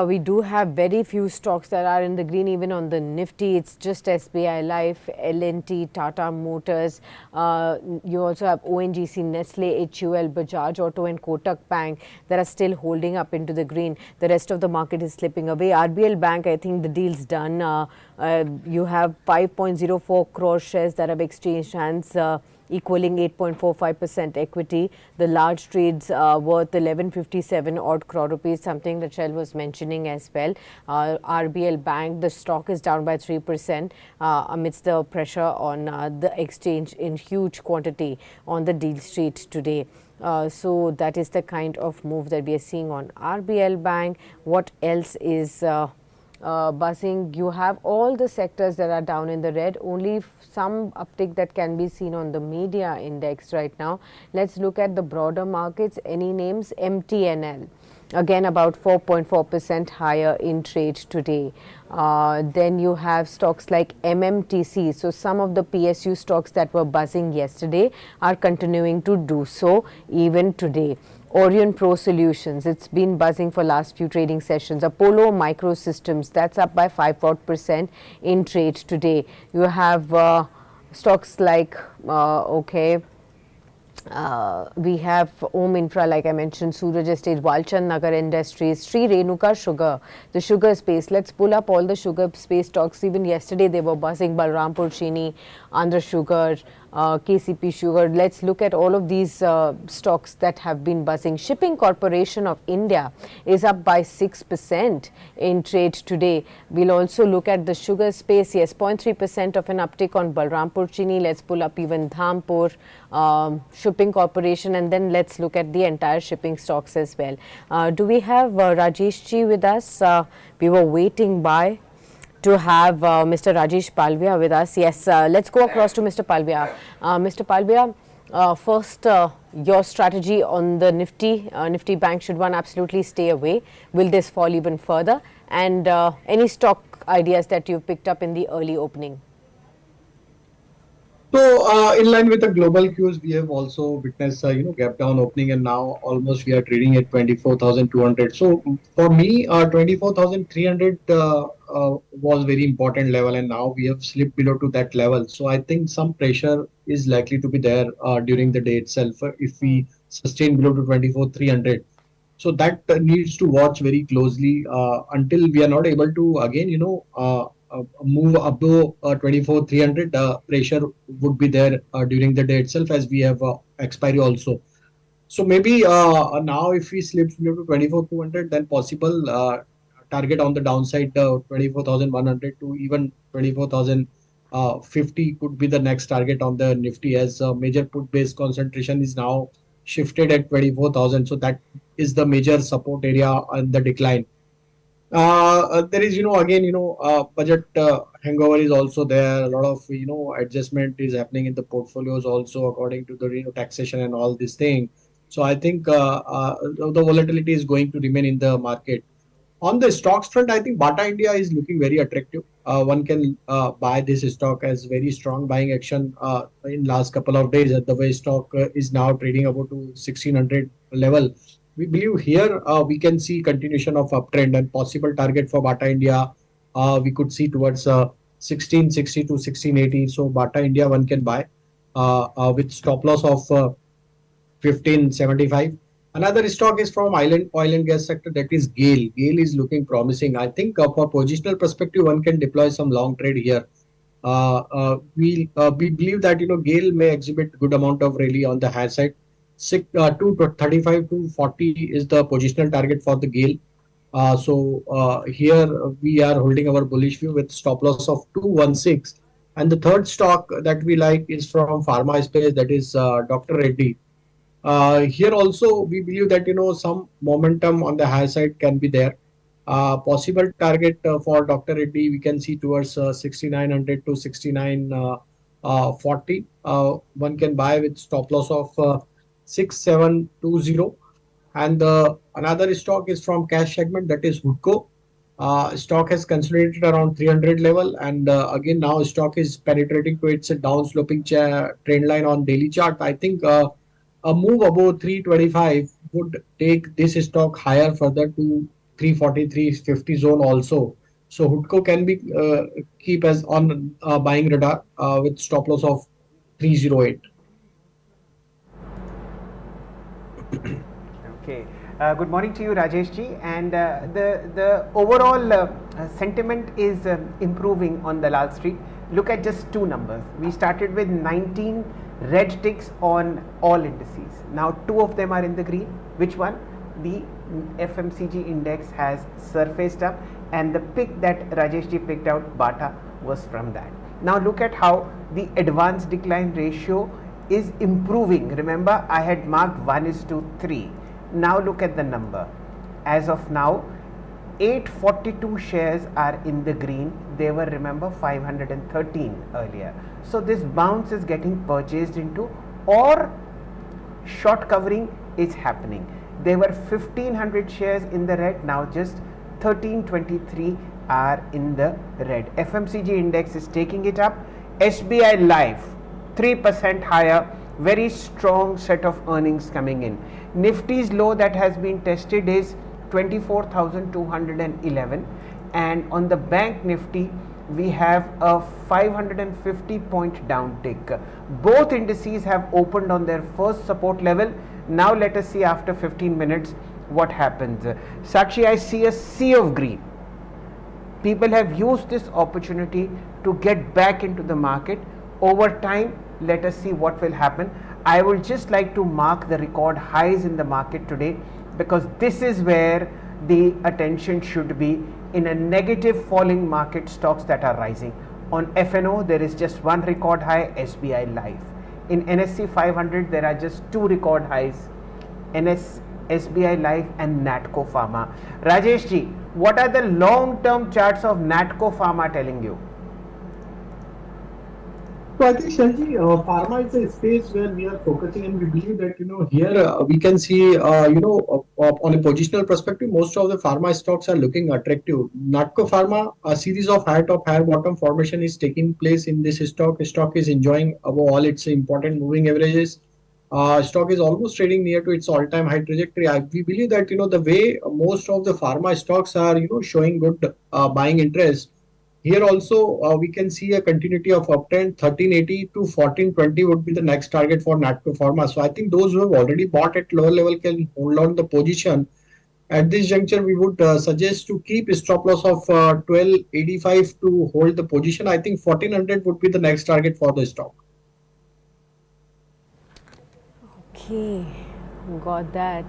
We do have very few stocks that are in the green, even on the Nifty. It's just SBI Life, L&T, Tata Motors. You also have ONGC, Nestle, HUL, Bajaj Auto and Kotak Bank that are still holding up into the green. The rest of the market is slipping away. RBL Bank, I think the deal's done. You have 5.04 crore shares that have exchanged hands, equaling 8.45% equity. The large trades worth 1157 7 odd crore rupees, something that Shail was mentioning as well. RBL Bank, the stock is down by 3% amidst the pressure on the exchange in huge quantity on the deal street today. So that is the kind of move that we are seeing on RBL Bank. What else is buzzing? You have all the sectors that are down in the red, only some uptick that can be seen on the media index right now. Let's look at the broader markets. Any names? MTNL. Again, about 4.4% higher in trade today. Then you have stocks like MMTC. So some of the PSU stocks that were buzzing yesterday are continuing to do so even today. Orion Pro Solutions, it's been buzzing for last few trading sessions. Apollo Microsystems, that's up by 5% in trade today. You have stocks like, we have Om Infra, like I mentioned, Suraj Estate, Walchand Nagar Industries, Sri Renuka Sugar, the sugar space. Let's pull up all the sugar space stocks. Even yesterday they were buzzing. Balrampur Chini, Andhra Sugar, KCP Sugar. Let's look at all of these stocks that have been buzzing. Shipping Corporation of India is up by 6% in trade today. We'll also look at the sugar space. Yes, 0.3% of an uptick on Balrampur Chini. Let's pull up even Dhampur, Shipping Corporation, and then let's look at the entire shipping stocks as well. Do we have Rajesh ji with us? We were waiting to have Mr. Rajesh Palvia with us. Yes, let's go across to Mr. Palvia. Mr. Palvia, first, your strategy on the Nifty Bank, should one absolutely stay away? Will this fall even further? And any stock ideas that you've picked up in the early opening? So, in line with the global cues, we have also witnessed, gap down opening, and now almost we are trading at 24,200. So, for me, 24,300 was very important level, and now we have slipped below to that level. So, I think some pressure is likely to be there during the day itself if we sustain below to 24,300. So that needs to watch very closely until we are not able to again, move up to 24,300. Pressure would be there during the day itself, as we have expiry also. So maybe now if we slip below to 24,200, then possible target on the downside 24,100 to even 24,050 could be the next target on the Nifty, as major put based concentration is now shifted at 24,000. So that is the major support area on the decline. There is, budget hangover is also there. A lot of, adjustment is happening in the portfolios also according to the, taxation and all this thing. So I think the volatility is going to remain in the market. On the stocks front, I think Bata India is looking very attractive. One can buy this stock as very strong buying action in last couple of days. The way stock is now trading about to 1600 level. We believe here we can see continuation of uptrend, and possible target for Bata India we could see towards 1660 to 1680. So Bata India one can buy with stop loss of 1575. Another stock is from oil and gas sector, that is GAIL. GAIL is looking promising. I think for positional perspective, one can deploy some long trade here. We believe that GAIL may exhibit good amount of rally on the high side. 235 to 40 is the positional target for the GAIL. So here we are holding our bullish view with stop loss of 216. And the third stock that we like is from Pharma space, that is Dr. Reddy. Here also we believe that some momentum on the high side can be there. Possible target for Dr. Reddy we can see towards 6900 to 6940. One can buy with stop loss of 6720. And another stock is from cash segment, that is Hutco. Stock has consolidated around 300 level, and again now stock is penetrating to its down sloping trend line on daily chart. I think a move above 325 would take this stock higher further to 340, 350 zone also. So Hutco can be keep as on buying radar with stop loss of 308. Okay. Good morning to you, Rajesh ji. And the overall sentiment is improving on Dalal Street. Look at just two numbers. We started with 19 red ticks on all indices. Now two of them are in the green. Which one? The FMCG index has surfaced up, and the pick that Rajesh ji picked out, Bata, was from that. Now look at how the advance decline ratio is improving. Remember, I had marked 1:3. Now look at the number. As of now, 842 shares are in the green. They were, remember, 513 earlier. So this bounce is getting purchased into, or short covering is happening. There were 1500 shares in the red, now just 1323 are in the red. FMCG index is taking it up. SBI Life 3% higher, very strong set of earnings coming in. Nifty's low that has been tested is 24,211, and on the bank Nifty we have a 550 point down tick. Both indices have opened on their first support level. Now let us see after 15 minutes what happens. Sakshi, I see a sea of green. People have used this opportunity to get back into the market. Over time, let us see what will happen. I would just like to mark the record highs in the market today, because this is where the attention should be in a negative falling market. Stocks that are rising. On FNO, there is just one record high, SBI Life. In NSE 500, there are just two record highs, SBI Life and Natco Pharma. Rajesh ji, what are the long-term charts of Natco Pharma telling you? So I think Shalji, pharma is a space where we are focusing, and we believe that here we can see on a positional perspective, most of the pharma stocks are looking attractive. Natco Pharma, a series of high top, high bottom formation is taking place in this stock. Stock is enjoying above all its important moving averages. Stock is almost trading near to its all-time high trajectory. We believe that the way most of the pharma stocks are showing good buying interest. Here also, we can see a continuity of uptrend. 1380 to 1420 would be the next target for Natco Pharma. So I think those who have already bought at lower level can hold on the position. At this juncture, we would suggest to keep a stop loss of 1285 to hold the position. I think 1400 would be the next target for the stock. Okay, got that.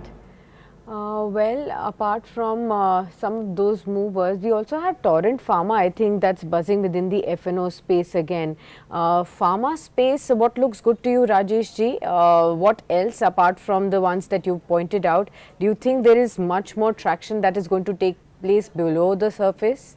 Well, apart from some of those movers, we also have Torrent Pharma. I think that's buzzing within the FNO space again. Pharma space, what looks good to you, Rajesh ji? What else apart from the ones that you pointed out? Do you think there is much more traction that is going to take place below the surface?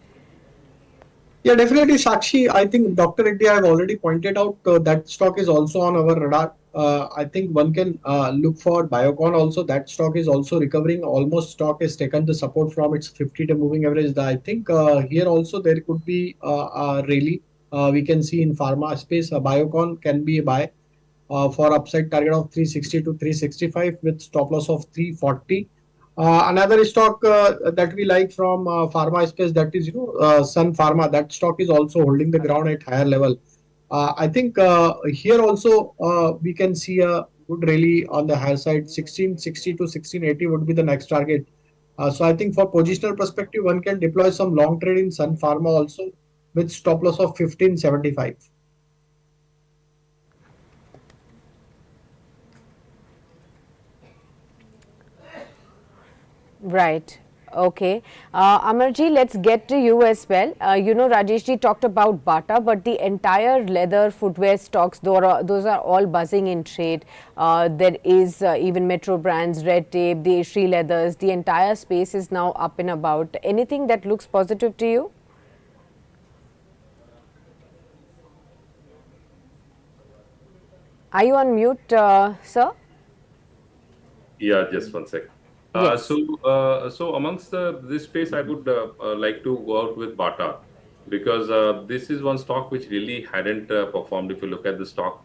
Yeah, definitely, Sakshi. I think Dr. Reddy, I have already pointed out that stock is also on our radar. I think one can look for Biocon also. That stock is also recovering. Almost stock has taken the support from its 50-day moving average. I think here also there could be a rally. We can see in pharma space, Biocon can be a buy for upside target of 360 to 365 with stop loss of 340. Another stock that we like from pharma space, that is Sun Pharma. That stock is also holding the ground at higher level. I think here also we can see a good rally on the higher side. 1660 to 1680 would be the next target. So I think for positional perspective, one can deploy some long trade in Sun Pharma also with stop loss of 1575. Right. Okay. Amarji, let's get to you as well. Rajeshji talked about Bata, but the entire leather footwear stocks, those are all buzzing in trade. There is even Metro Brands, Red Tape, the Sri Leathers, the entire space is now up and about. Anything that looks positive to you? Are you on mute, sir? Yeah, just one sec. Yes. So amongst this space, I would like to go out with Bata, because this is one stock which really hadn't performed. If you look at the stock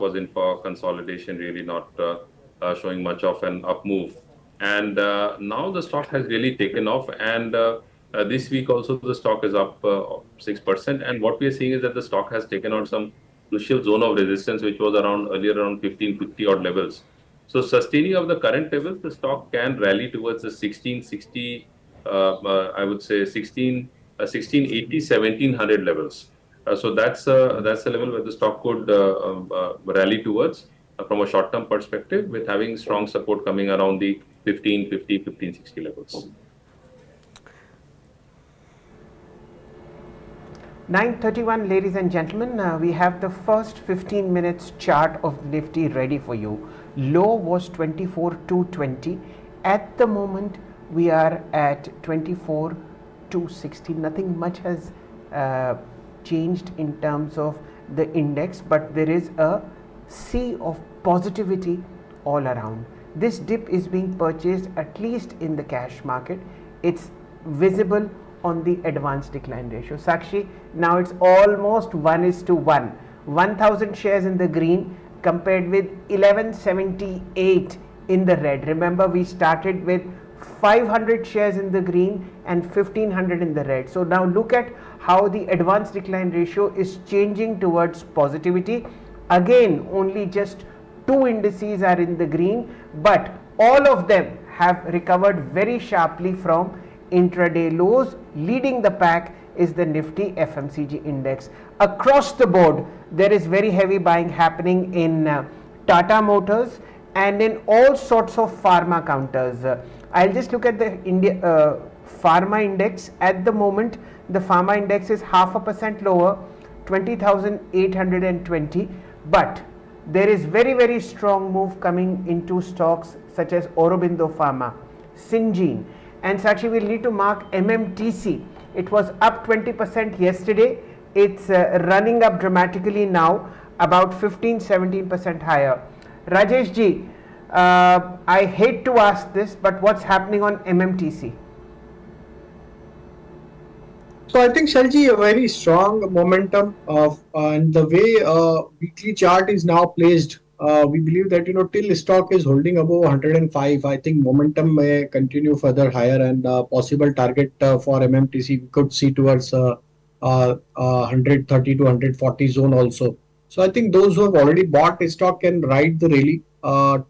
was in for consolidation, really not showing much of an up move. And now the stock has really taken off. And this week also the stock is up 6%. And what we are seeing is that the stock has taken out some crucial zone of resistance, which was earlier around 1550 odd levels. So sustaining of the current levels, the stock can rally towards the 1660, I would say 1680, 1700 levels. So that's the level where the stock could rally towards. from a short-term perspective, with having strong support coming around the 1550, 1560 levels. 9:31, ladies and gentlemen, we have the first 15 minutes chart of Nifty ready for you. Low was 24,220. At the moment, we are at 24,260. Nothing much has changed in terms of the index, but there is a sea of positivity all around. This dip is being purchased at least in the cash market. It's visible on the advanced decline ratio. Sakshi, now it's almost 1:1. 1000 shares in the green compared with 1178 in the red. Remember, we started with 500 shares in the green and 1500 in the red. So now look at how the advanced decline ratio is changing towards positivity. Again, only just 2 indices are in the green, but all of them have recovered very sharply from intraday lows. Leading the pack is the Nifty FMCG index. Across the board, there is very heavy buying happening in Tata Motors and in all sorts of pharma counters. I'll just look at the pharma index. At the moment, the pharma index is 0.5% lower, 20,820, but there is very strong move coming into stocks such as Aurobindo Pharma, Syngene, and Sakshi, we'll need to mark MMTC. It was up 20% yesterday. It's running up dramatically now, about 15-17% higher. Rajesh ji, I hate to ask this, but what's happening on MMTC? So I think, Shalji, a very strong momentum and the way weekly chart is now placed, we believe that till stock is holding above 105, I think momentum may continue further higher, and possible target for MMTC we could see towards 130 to 140 zone also. So I think those who have already bought stock can ride the rally.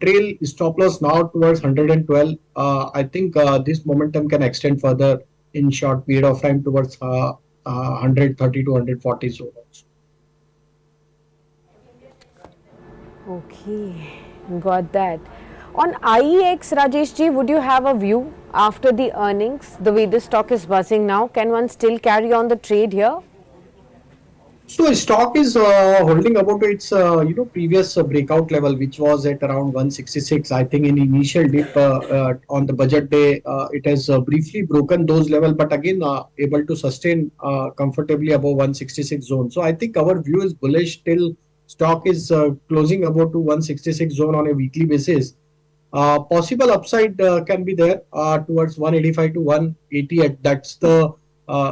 Trail stop loss now towards 112. I think this momentum can extend further in short period of time towards 130 to 140 zone also. Okay, got that. On IEX, Rajesh ji, would you have a view after the earnings, the way the stock is buzzing now? Can one still carry on the trade here? So stock is holding about its previous breakout level, which was at around 166. I think in initial dip on the budget day, it has briefly broken those levels, but again able to sustain comfortably above 166 zone. So I think our view is bullish till stock is closing about to 166 zone on a weekly basis. Possible upside can be there towards 185 to 180. That's the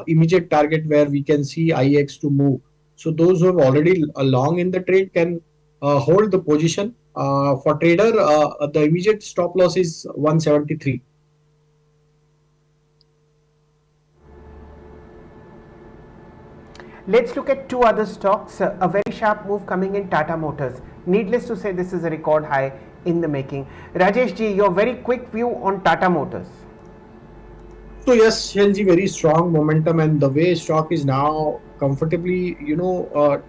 immediate target where we can see IEX to move. So those who have already long in the trade can hold the position. For trader, the immediate stop loss is 173. Let's look at two other stocks. A very sharp move coming in Tata Motors. Needless to say, this is a record high in the making. Rajesh ji, your very quick view on Tata Motors. So yes, Shailji, very strong momentum, and the way stock is now comfortably,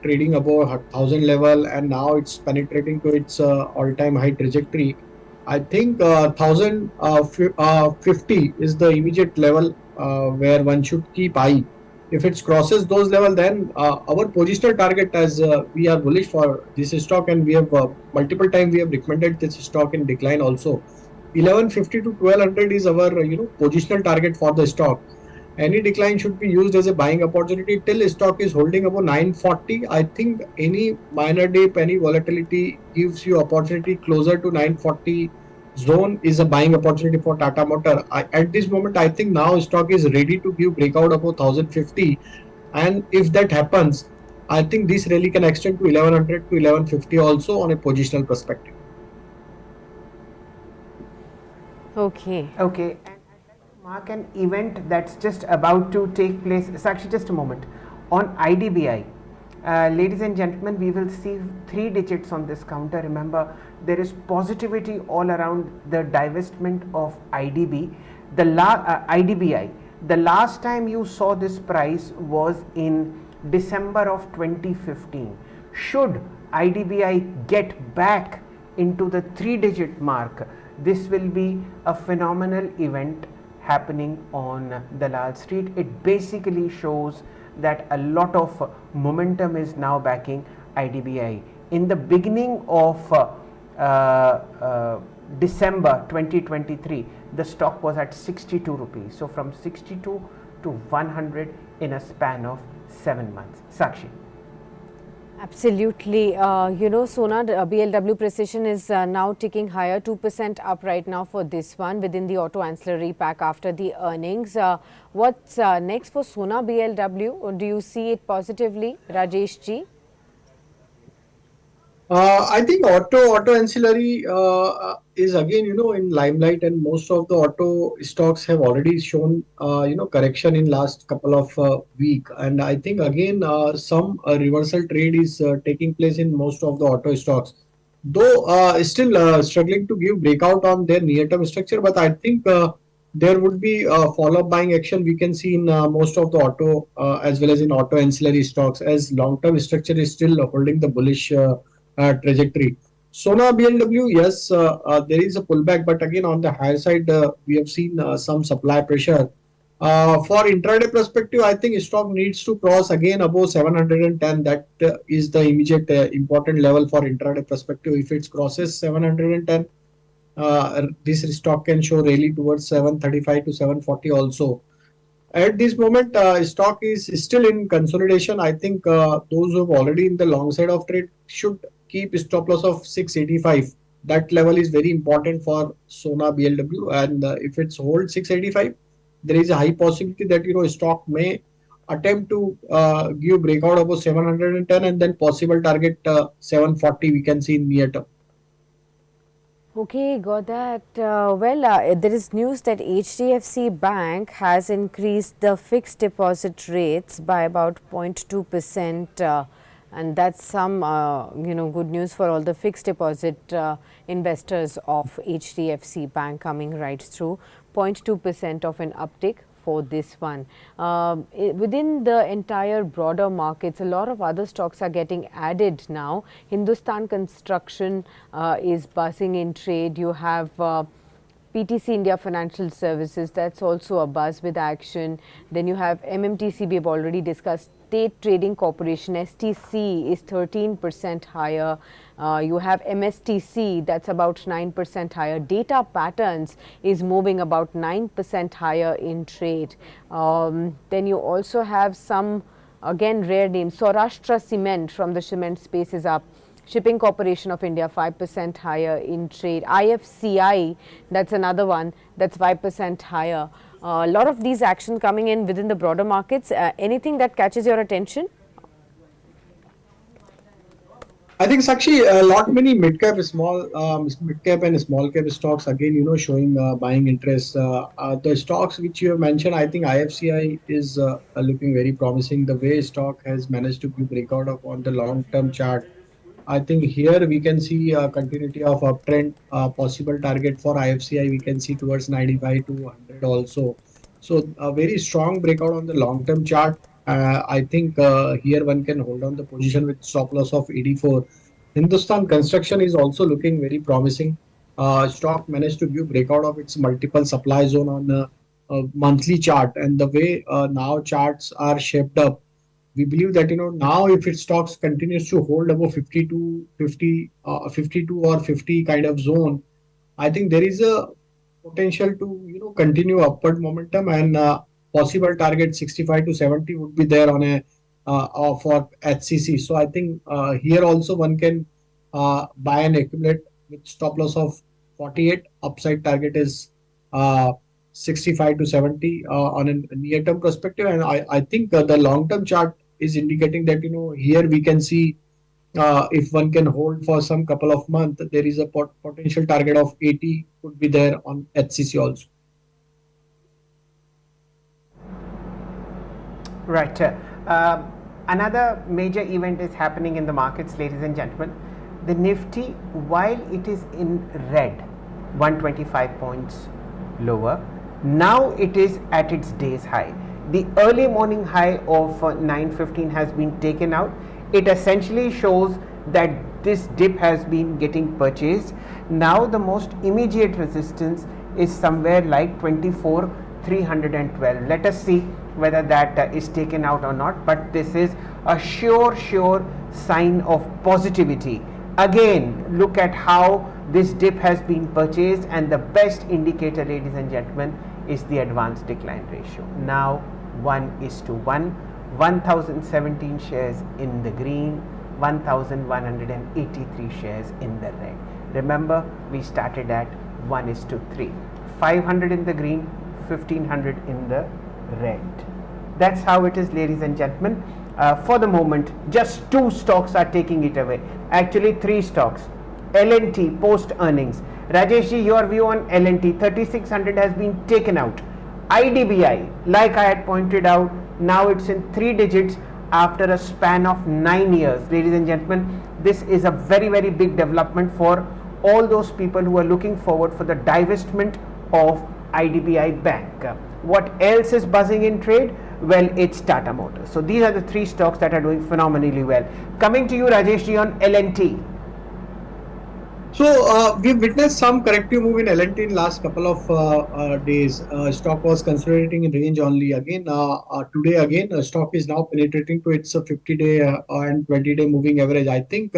trading above 1,000 level, and now it's penetrating to its all-time high trajectory. I think 1,050 is the immediate level where one should keep eye. If it crosses those levels, then our positional target, as we are bullish for this stock, and we have multiple times we have recommended this stock in decline also. 1150 to 1200 is our positional target for the stock. Any decline should be used as a buying opportunity till stock is holding above 940. I think any minor dip, any volatility gives you opportunity closer to 940 zone is a buying opportunity for Tata Motor. At this moment, I think now stock is ready to give breakout above 1050, and if that happens, I think this rally can extend to 1100 to 1150 also on a positional perspective. Okay. Okay. And I'd like to mark an event that's just about to take place. Sakshi, just a moment. On IDBI, ladies and gentlemen, we will see 3 digits on this counter. Remember, there is positivity all around the divestment of IDBI. The last time you saw this price was in December of 2015. Should IDBI get back into the 3-digit mark, this will be a phenomenal event happening on Dalal Street. It basically shows that a lot of momentum is now backing IDBI. In the beginning of December 2023, the stock was at 62 rupees. So from 62 to 100 in a span of 7 months. Sakshi. Absolutely. Sona, BLW Precision is now ticking higher, 2% up right now for this one within the auto ancillary pack after the earnings. What's next for Sona BLW? Or do you see it positively, Rajesh ji? I think auto ancillary is again, in limelight, and most of the auto stocks have already shown, correction in last couple of week. And I think again, some reversal trade is taking place in most of the auto stocks, though still struggling to give breakout on their near-term structure. But I think there would be follow-up buying action we can see in most of the auto as well as in auto ancillary stocks, as long-term structure is still holding the bullish trajectory. Sona BLW, yes, there is a pullback, but again on the higher side, we have seen some supply pressure. For intraday perspective, I think stock needs to cross again above 710. That is the immediate important level for intraday perspective. If it crosses 710, this stock can show rally towards 735 to 740 also. At this moment, stock is still in consolidation. I think those who have already in the long side of trade should keep stop loss of 685. That level is very important for Sona BLW, and if it's hold 685, there is a high possibility that stock may attempt to give breakout above 710, and then possible target 740 we can see in near term. Okay, got that. There is news that HDFC Bank has increased the fixed deposit rates by about 0.2%, and that's some good news for all the fixed deposit investors of HDFC Bank coming right through. 0.2% of an uptick for this one. Within the entire broader markets, a lot of other stocks are getting added now. Hindustan Construction is buzzing in trade. You have PTC India Financial Services, that's also a buzz with action. Then you have MMTC, we have already discussed. State Trading Corporation, STC, is 13% higher. You have MSTC, that's about 9% higher. Data Patterns is moving about 9% higher in trade. Then you also have some, again, rare names. Saurashtra Cement from the cement space is up. Shipping Corporation of India, 5% higher in trade. IFCI, that's another one, that's 5% higher. A lot of these actions coming in within the broader markets. Anything that catches your attention? I think Sakshi, a lot many mid cap and small cap stocks again, showing buying interest. The stocks which you have mentioned, I think IFCI is looking very promising. The way stock has managed to give breakout of on the long term chart. I think here we can see a continuity of uptrend. Possible target for IFCI we can see towards 95 to 100 also. So a very strong breakout on the long term chart. I think here one can hold on the position with stop loss of 84. Hindustan Construction is also looking very promising. Stock managed to give breakout of its multiple supply zone on a monthly chart, and the way now charts are shaped up, we believe that now if its stocks continues to hold above 52, 50, 52 or 50 kind of zone, I think there is a potential to continue upward momentum, and possible target 65 to 70 would be there on a for HCC. So I think here also one can buy and accumulate with stop loss of 48. Upside target is 65 to 70 on a near term perspective, and I think the long term chart is indicating that here we can see if one can hold for some couple of months, there is a potential target of 80 could be there on HCC also. Right. Another major event is happening in the markets, ladies and gentlemen. The Nifty, while it is in red, 125 points lower, now it is at its day's high. The early morning high of 915 has been taken out. It essentially shows that this dip has been getting purchased. Now the most immediate resistance is somewhere like 24,312. Let us see whether that is taken out or not, but this is a sure sign of positivity. Again, look at how this dip has been purchased, and the best indicator, ladies and gentlemen, is the advanced decline ratio. Now 1:1, 1017 shares in the green, 1183 shares in the red. Remember, we started at 1:3, 500 in the green, 1500 in the red. That's how it is, ladies and gentlemen. For the moment, just two stocks are taking it away. Actually, three stocks. L&T post earnings. Rajesh ji, your view on L&T? 3600 has been taken out. IDBI, like I had pointed out, now it's in 3 digits after a span of 9 years. Ladies and gentlemen, this is a very big development for all those people who are looking forward for the divestment of IDBI Bank. What else is buzzing in trade? Well, it's Tata Motors. So these are the three stocks that are doing phenomenally well. Coming to you, Rajesh ji, on L&T. So we've witnessed some corrective move in L&T in last couple of days. Stock was consolidating in range only. Again, today again, stock is now penetrating to its 50-day and 20-day moving average. I think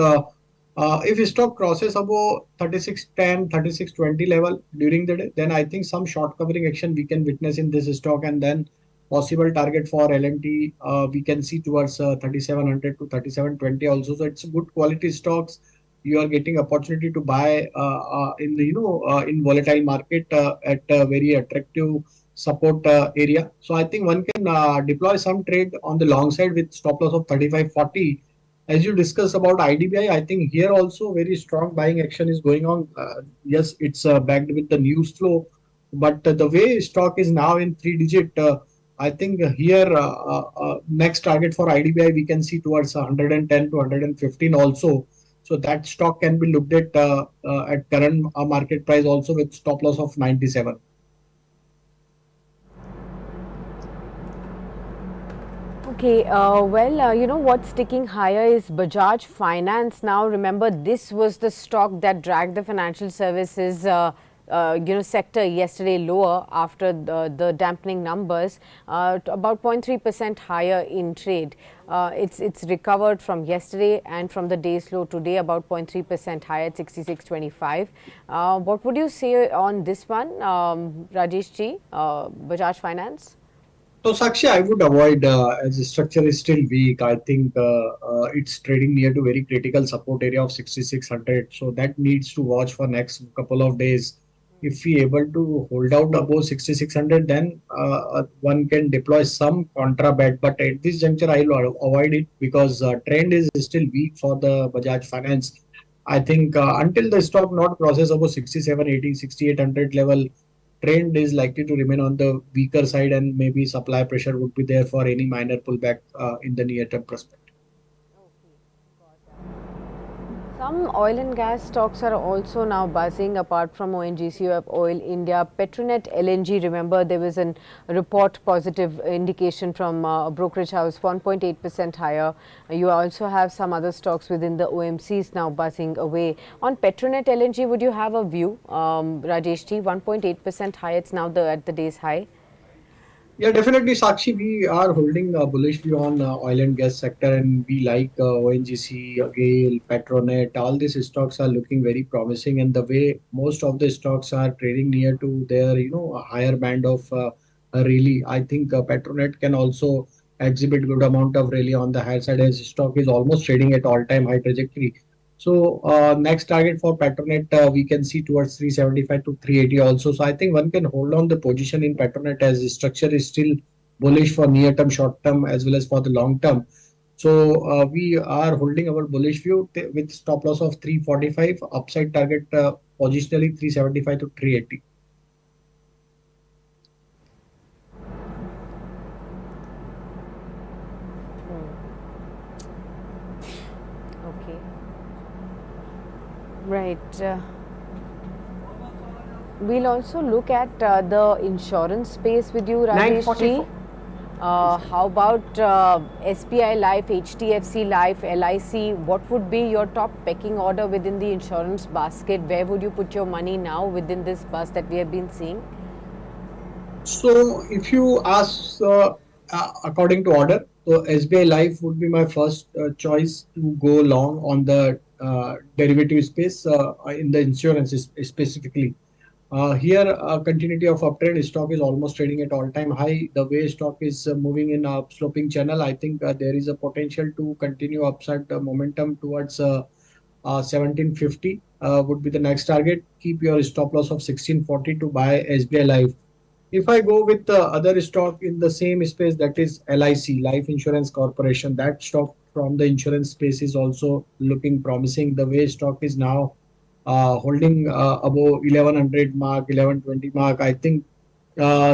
if stock crosses above 3610, 3620 level during the day, then I think some short covering action we can witness in this stock, and then possible target for L&T we can see towards 3700 to 3720 also. So it's good quality stocks. You are getting opportunity to buy in the in volatile market at a very attractive support area. So I think one can deploy some trade on the long side with stop loss of 3540. As you discussed about IDBI, I think here also very strong buying action is going on. Yes, it's backed with the news flow, but the way stock is now in 3 digit, I think here next target for IDBI we can see towards 110 to 115 also. So that stock can be looked at current market price also with stop loss of 97. Okay, what's sticking higher is Bajaj Finance. Now, remember, this was the stock that dragged the financial services sector yesterday lower after the dampening numbers, about 0.3% higher in trade. It's recovered from yesterday and from the day's low today, about 0.3% higher at 66.25. What would you say on this one, Rajesh ji, Bajaj Finance? So Sakshi, I would avoid as the structure is still weak. I think it's trading near to very critical support area of 6600. So that needs to watch for next couple of days. If we able to hold out above 6600, then one can deploy some contra bet. But at this juncture, I will avoid it because trend is still weak for the Bajaj Finance. I think until the stock not crosses above 6780, 6800 level, trend is likely to remain on the weaker side, and maybe supply pressure would be there for any minor pullback in the near term perspective. Some oil and gas stocks are also now buzzing. Apart from ONGC, you have Oil India, Petronet, LNG. Remember, there was a report positive indication from a brokerage house, 1.8% higher. You also have some other stocks within the OMCs now buzzing away. On Petronet, LNG, would you have a view, Rajesh ji? 1.8% higher. It's now at the day's high. Yeah, definitely, Sakshi. We are holding a bullish view on oil and gas sector, and we like ONGC, GAIL, Petronet. All these stocks are looking very promising, and the way most of the stocks are trading near to their, a higher band of rally. I think Petronet can also exhibit good amount of rally on the higher side, as stock is almost trading at all-time high trajectory. So next target for Petronet we can see towards 375 to 380 also. So I think one can hold on the position in Petronet as the structure is still bullish for near term, short term, as well as for the long term. So we are holding our bullish view with stop loss of 345, upside target positionally 375 to 380. Okay. Right. We'll also look at the insurance space with you, Rajesh ji. How about SBI Life, HDFC Life, LIC? What would be your top pecking order within the insurance basket? Where would you put your money now within this buzz that we have been seeing? So if you ask according to order, so SBI Life would be my first choice to go long on the derivative space in the insurance specifically. Here, continuity of uptrend stock is almost trading at all-time high. The way stock is moving in a sloping channel, I think there is a potential to continue upside momentum towards 1750 would be the next target. Keep your stop loss of 1640 to buy SBI Life. If I go with the other stock in the same space, that is LIC, Life Insurance Corporation, that stock from the insurance space is also looking promising. The way stock is now holding above 1100 mark, 1120 mark, I think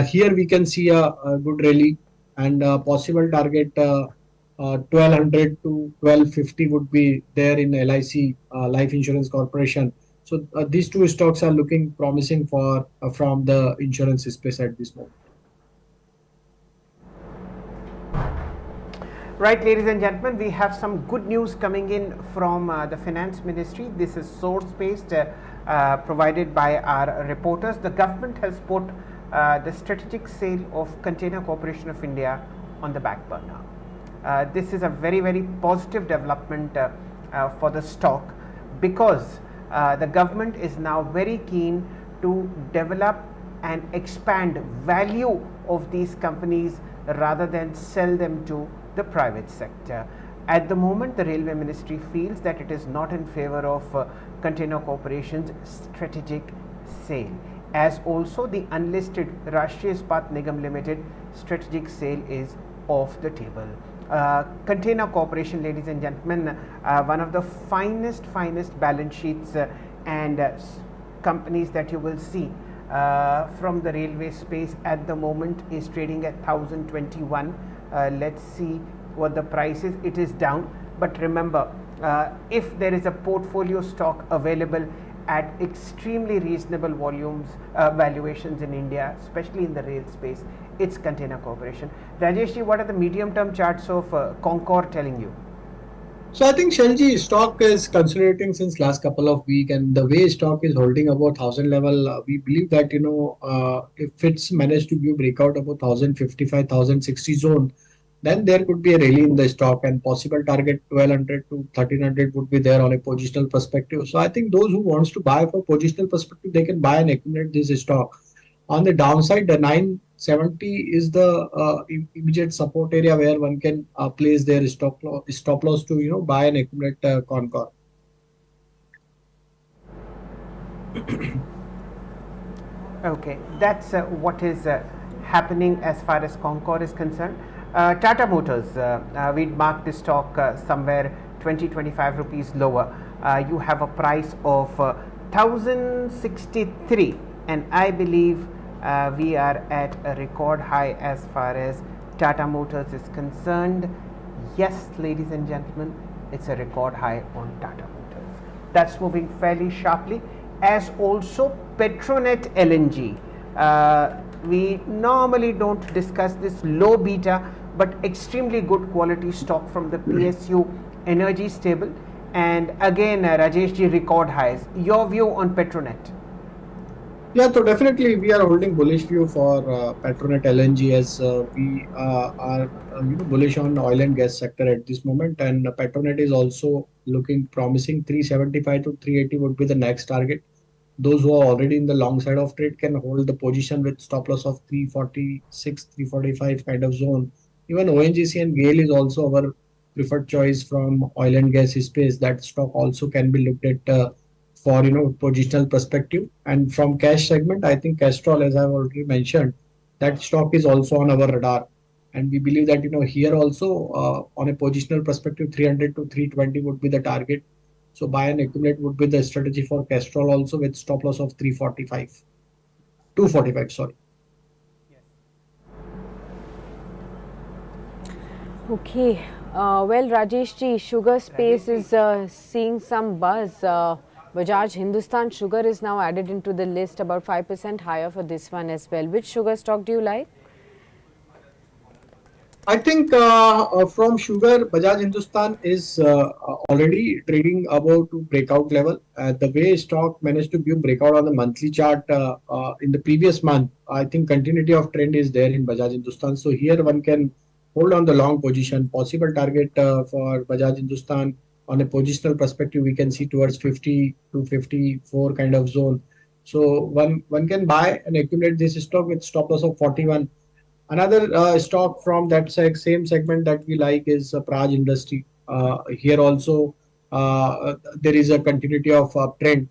here we can see a good rally and possible target 1200 to 1250 would be there in LIC, Life Insurance Corporation. So these two stocks are looking promising for from the insurance space at this moment. Right, ladies and gentlemen, we have some good news coming in from the Finance Ministry. This is source-based, provided by our reporters. The government has put the strategic sale of Container Corporation of India on the back burner. This is a very, very positive development for the stock, because the government is now very keen to develop and expand value of these companies rather than sell them to the private sector. At the moment, the Railway Ministry feels that it is not in favor of Container Corporation's strategic sale, as also the unlisted Rashtriya Ispat Nigam Limited strategic sale is off the table. Container Corporation, ladies and gentlemen, one of the finest balance sheets and companies that you will see from the railway space at the moment, is trading at 1021. Let's see what the price is. It is down, but remember, if there is a portfolio stock available at extremely reasonable valuations in India, especially in the rail space, it's Container Corporation. Rajeshji, what are the medium-term charts of Concor telling you? So I think Shelji stock is consolidating since last couple of weeks, and the way stock is holding about 1000 level, we believe that if it's managed to give breakout about 1055, 1060 zone, then there could be a rally in the stock, and possible target 1200 to 1300 would be there on a positional perspective. So I think those who wants to buy for positional perspective, they can buy and accumulate this stock. On the downside, the 970 is the immediate support area where one can place their stop loss to buy and accumulate Concor. Okay, that's what is happening as far as Concor is concerned. Tata Motors, we'd mark this stock somewhere 20-25 rupees lower. You have a price of 1063, and I believe we are at a record high as far as Tata Motors is concerned. Yes, ladies and gentlemen, it's a record high on Tata Motors. That's moving fairly sharply, as also Petronet LNG. We normally don't discuss this low beta but extremely good quality stock from the PSU energy stable, and again Rajeshji, record highs. Your view on Petronet? Yeah, so definitely we are holding bullish view for Petronet LNG, as we are bullish on oil and gas sector at this moment, and Petronet is also looking promising. 375 to 380 would be the next target. Those who are already in the long side of trade can hold the position with stop loss of 346, 345 kind of zone. Even ONGC and GAIL is also our preferred choice from oil and gas space. That stock also can be looked at for positional perspective. And from cash segment, I think Castrol, as I've already mentioned, that stock is also on our radar, and we believe that here also on a positional perspective, 300 to 320 would be the target. So buy and accumulate would be the strategy for Castrol also, with stop loss of 345, 245, sorry. Okay, well, Rajeshji, sugar space is seeing some buzz. Bajaj Hindustan Sugar is now added into the list, about 5% higher for this one as well. Which sugar stock do you like? I think from sugar, Bajaj Hindustan is already trading above to breakout level. The way stock managed to give breakout on the monthly chart in the previous month, I think continuity of trend is there in Bajaj Hindustan. So here one can hold on the long position. Possible target for Bajaj Hindustan on a positional perspective, we can see towards 50 to 54 kind of zone. So one can buy and accumulate this stock with stop loss of 41. Another stock from that same segment that we like is Praj Industry. Here also there is a continuity of trend,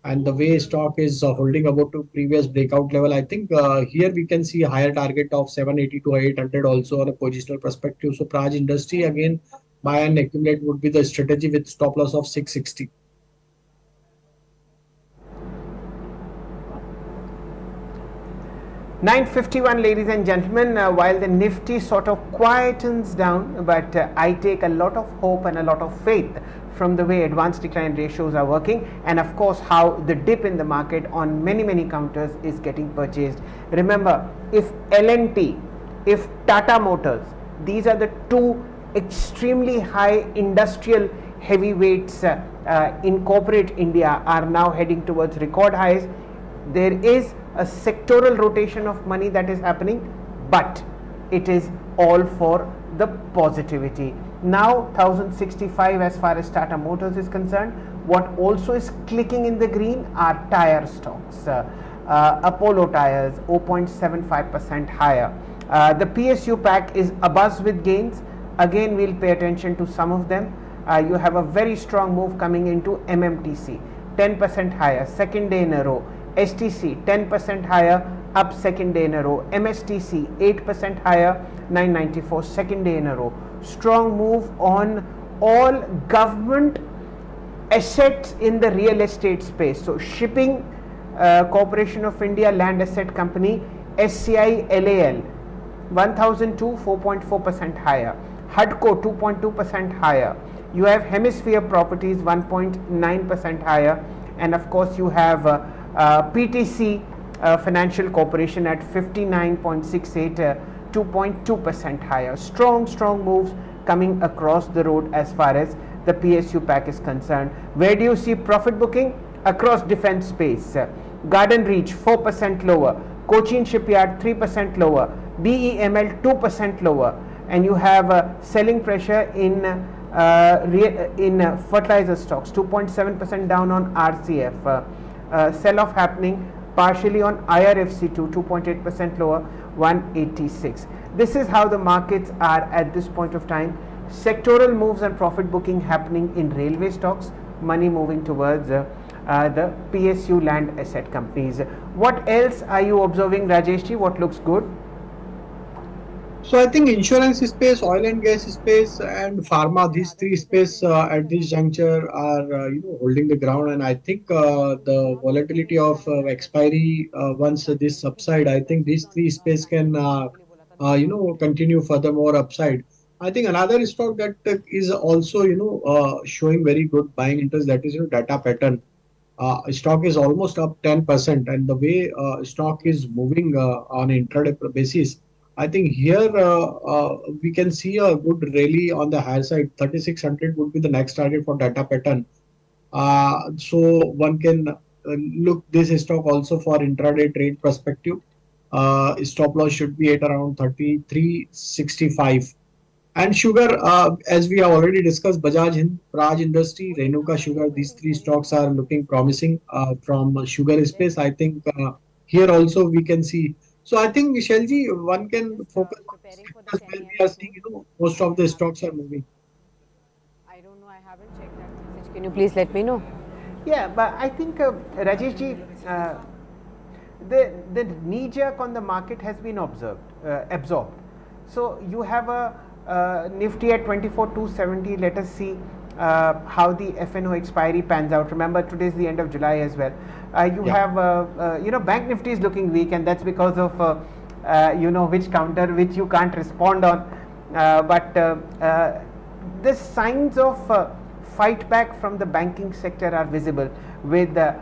and the way stock is holding about to previous breakout level. I think here we can see a higher target of 780 to 800 also on a positional perspective. So Praj Industry again buy and accumulate would be the strategy with stop loss of 660. 9:51, ladies and gentlemen, while the Nifty sort of quietens down, but I take a lot of hope and a lot of faith from the way advanced decline ratios are working, and of course how the dip in the market on many counters is getting purchased. Remember, if L&T, if Tata Motors, these are the two extremely high industrial heavyweights in corporate India are now heading towards record highs. There is a sectoral rotation of money that is happening, but it is all for the positivity. Now 1065 as far as Tata Motors is concerned. What also is clicking in the green are tire stocks. Apollo Tires 0.75% higher. The PSU pack is abuzz with gains. Again, we'll pay attention to some of them. You have a very strong move coming into MMTC, 10% higher, second day in a row. STC 10% higher, up second day in a row. MSTC 8% higher, 994, second day in a row. Strong move on all government assets in the real estate space. So Shipping Corporation of India Land Asset Company, SCI LAL 1002, 4.4% higher. HUDCO 2.2% higher. You have Hemisphere Properties 1.9% higher, and of course you have PTC Financial Corporation at 59.68, 2.2% higher. Strong moves coming across the road as far as the PSU pack is concerned. Where do you see profit booking? Across defense space. Garden Reach 4% lower, Cochin Shipyard 3% lower, BEML 2% lower, and you have selling pressure in fertilizer stocks, 2.7% down on RCF. Sell-off happening partially on IRFC2, 2.8% lower, 186. This is how the markets are at this point of time. Sectoral moves and profit booking happening in railway stocks, money moving towards the PSU land asset companies. What else are you observing, Rajesh ji? What looks good? So I think insurance space, oil and gas space, and pharma, these three space at this juncture are holding the ground. And I think the volatility of expiry once this subside, I think these three space can continue furthermore upside. I think another stock that is also showing very good buying interest, that is data pattern. Stock is almost up 10%, and the way stock is moving on intraday basis, I think here we can see a good rally on the higher side. 3600 would be the next target for data pattern. So one can look this stock also for intraday trade perspective. Stop loss should be at around 3365. And sugar, as we have already discussed, Bajaj Hind, Praj Industry, Renuka Sugar, these three stocks are looking promising from sugar space. I think here also we can see. So I think, Vishalji, one can focus on sectors where we are seeing, most of the stocks are moving. I don't know, I haven't checked that message. Can you please let me know? Yeah, but I think, Rajesh ji, the knee jerk on the market has been absorbed. So you have a Nifty at 24,270. Let us see how the FNO expiry pans out. Remember, today is the end of July as well. You have Bank Nifty is looking weak, and that's because of which counter which you can't respond on. But the signs of fight back from the banking sector are visible, with the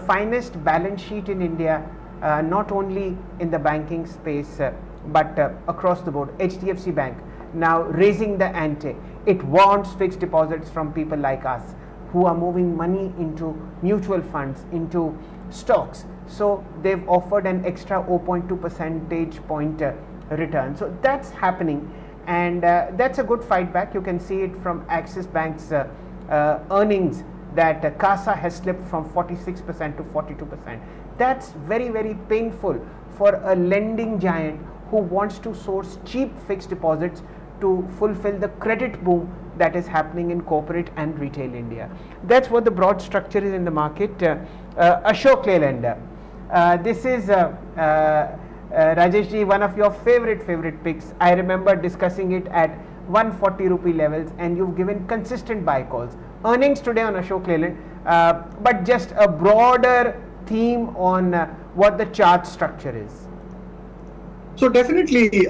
finest balance sheet in India, not only in the banking space, but across the board, HDFC Bank now raising the ante. It wants fixed deposits from people like us who are moving money into mutual funds, into stocks. So they've offered an extra 0.2 percentage point return. So that's happening, and that's a good fight back. You can see it from Axis Bank's earnings, that CASA has slipped from 46% to 42%. That's very, very painful for a lending giant who wants to source cheap fixed deposits to fulfill the credit boom that is happening in corporate and retail India. That's what the broad structure is in the market. Ashok Leyland, this is Rajesh ji, one of your favorite picks. I remember discussing it at 140 rupee levels, and you've given consistent buy calls. Earnings today on Ashok Leyland, but just a broader theme on what the chart structure is. So definitely,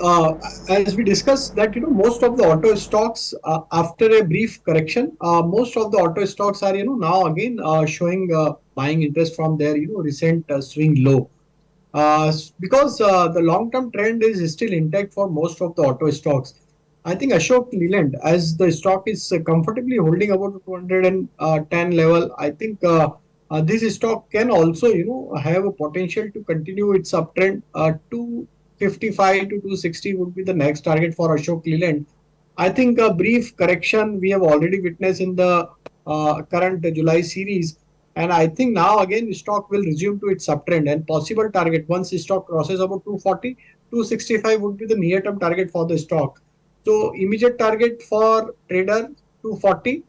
as we discussed that, most of the auto stocks, after a brief correction, most of the auto stocks are, now again showing buying interest from their, recent swing low. Because the long-term trend is still intact for most of the auto stocks. I think Ashok Leyland, as the stock is comfortably holding about the 210 level, I think this stock can also, have a potential to continue its uptrend. 255 to 260 would be the next target for Ashok Leyland. I think a brief correction we have already witnessed in the current July series. And I think now again stock will resume to its uptrend, and possible target once the stock crosses about 240, 265 would be the near-term target for the stock. So immediate target for trader 240,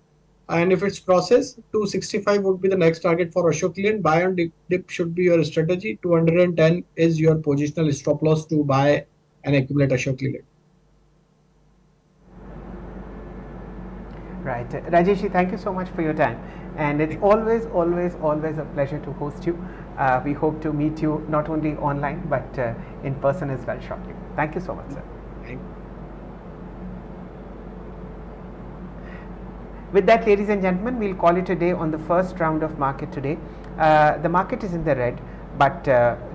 and if it's process 265 would be the next target for Ashok Leyland. Buy and dip should be your strategy. 210 is your positional stop loss to buy and accumulate Ashok Leyland. Right, Rajesh, thank you so much for your time, and it's always a pleasure to host you. We hope to meet you not only online but in person as well shortly. Thank you so much, sir. Thank you. With that, ladies and gentlemen, we'll call it a day on the first round of market today. The market is in the red, but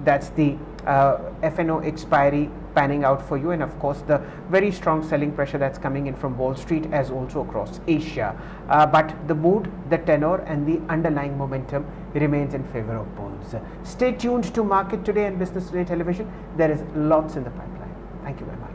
that's the FNO expiry panning out for you, and of course the very strong selling pressure that's coming in from Wall Street as also across Asia. But the mood, the tenor and the underlying momentum remains in favor of bulls. Stay tuned to Market Today and Business Today Television. There is lots in the pipeline. Thank you very much.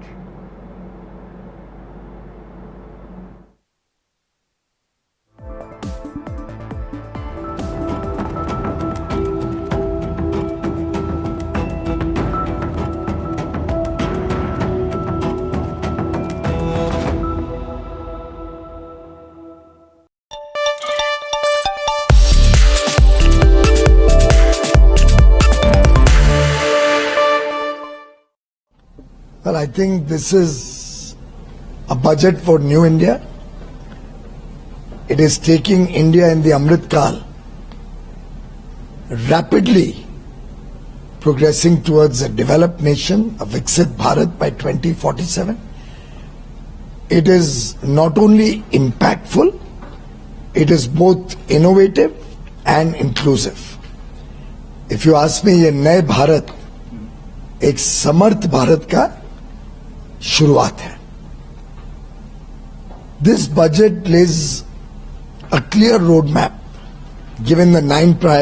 Well, I think this is a budget for New India. It is taking India in the Amrit Kal rapidly progressing towards a developed nation, a Viksit Bharat by 2047. It is not only impactful, it is both innovative and inclusive. If you ask me, ये नए भारत एक समर्थ भारत का शुरुआत है. This budget lays a clear roadmap given the 9 priorities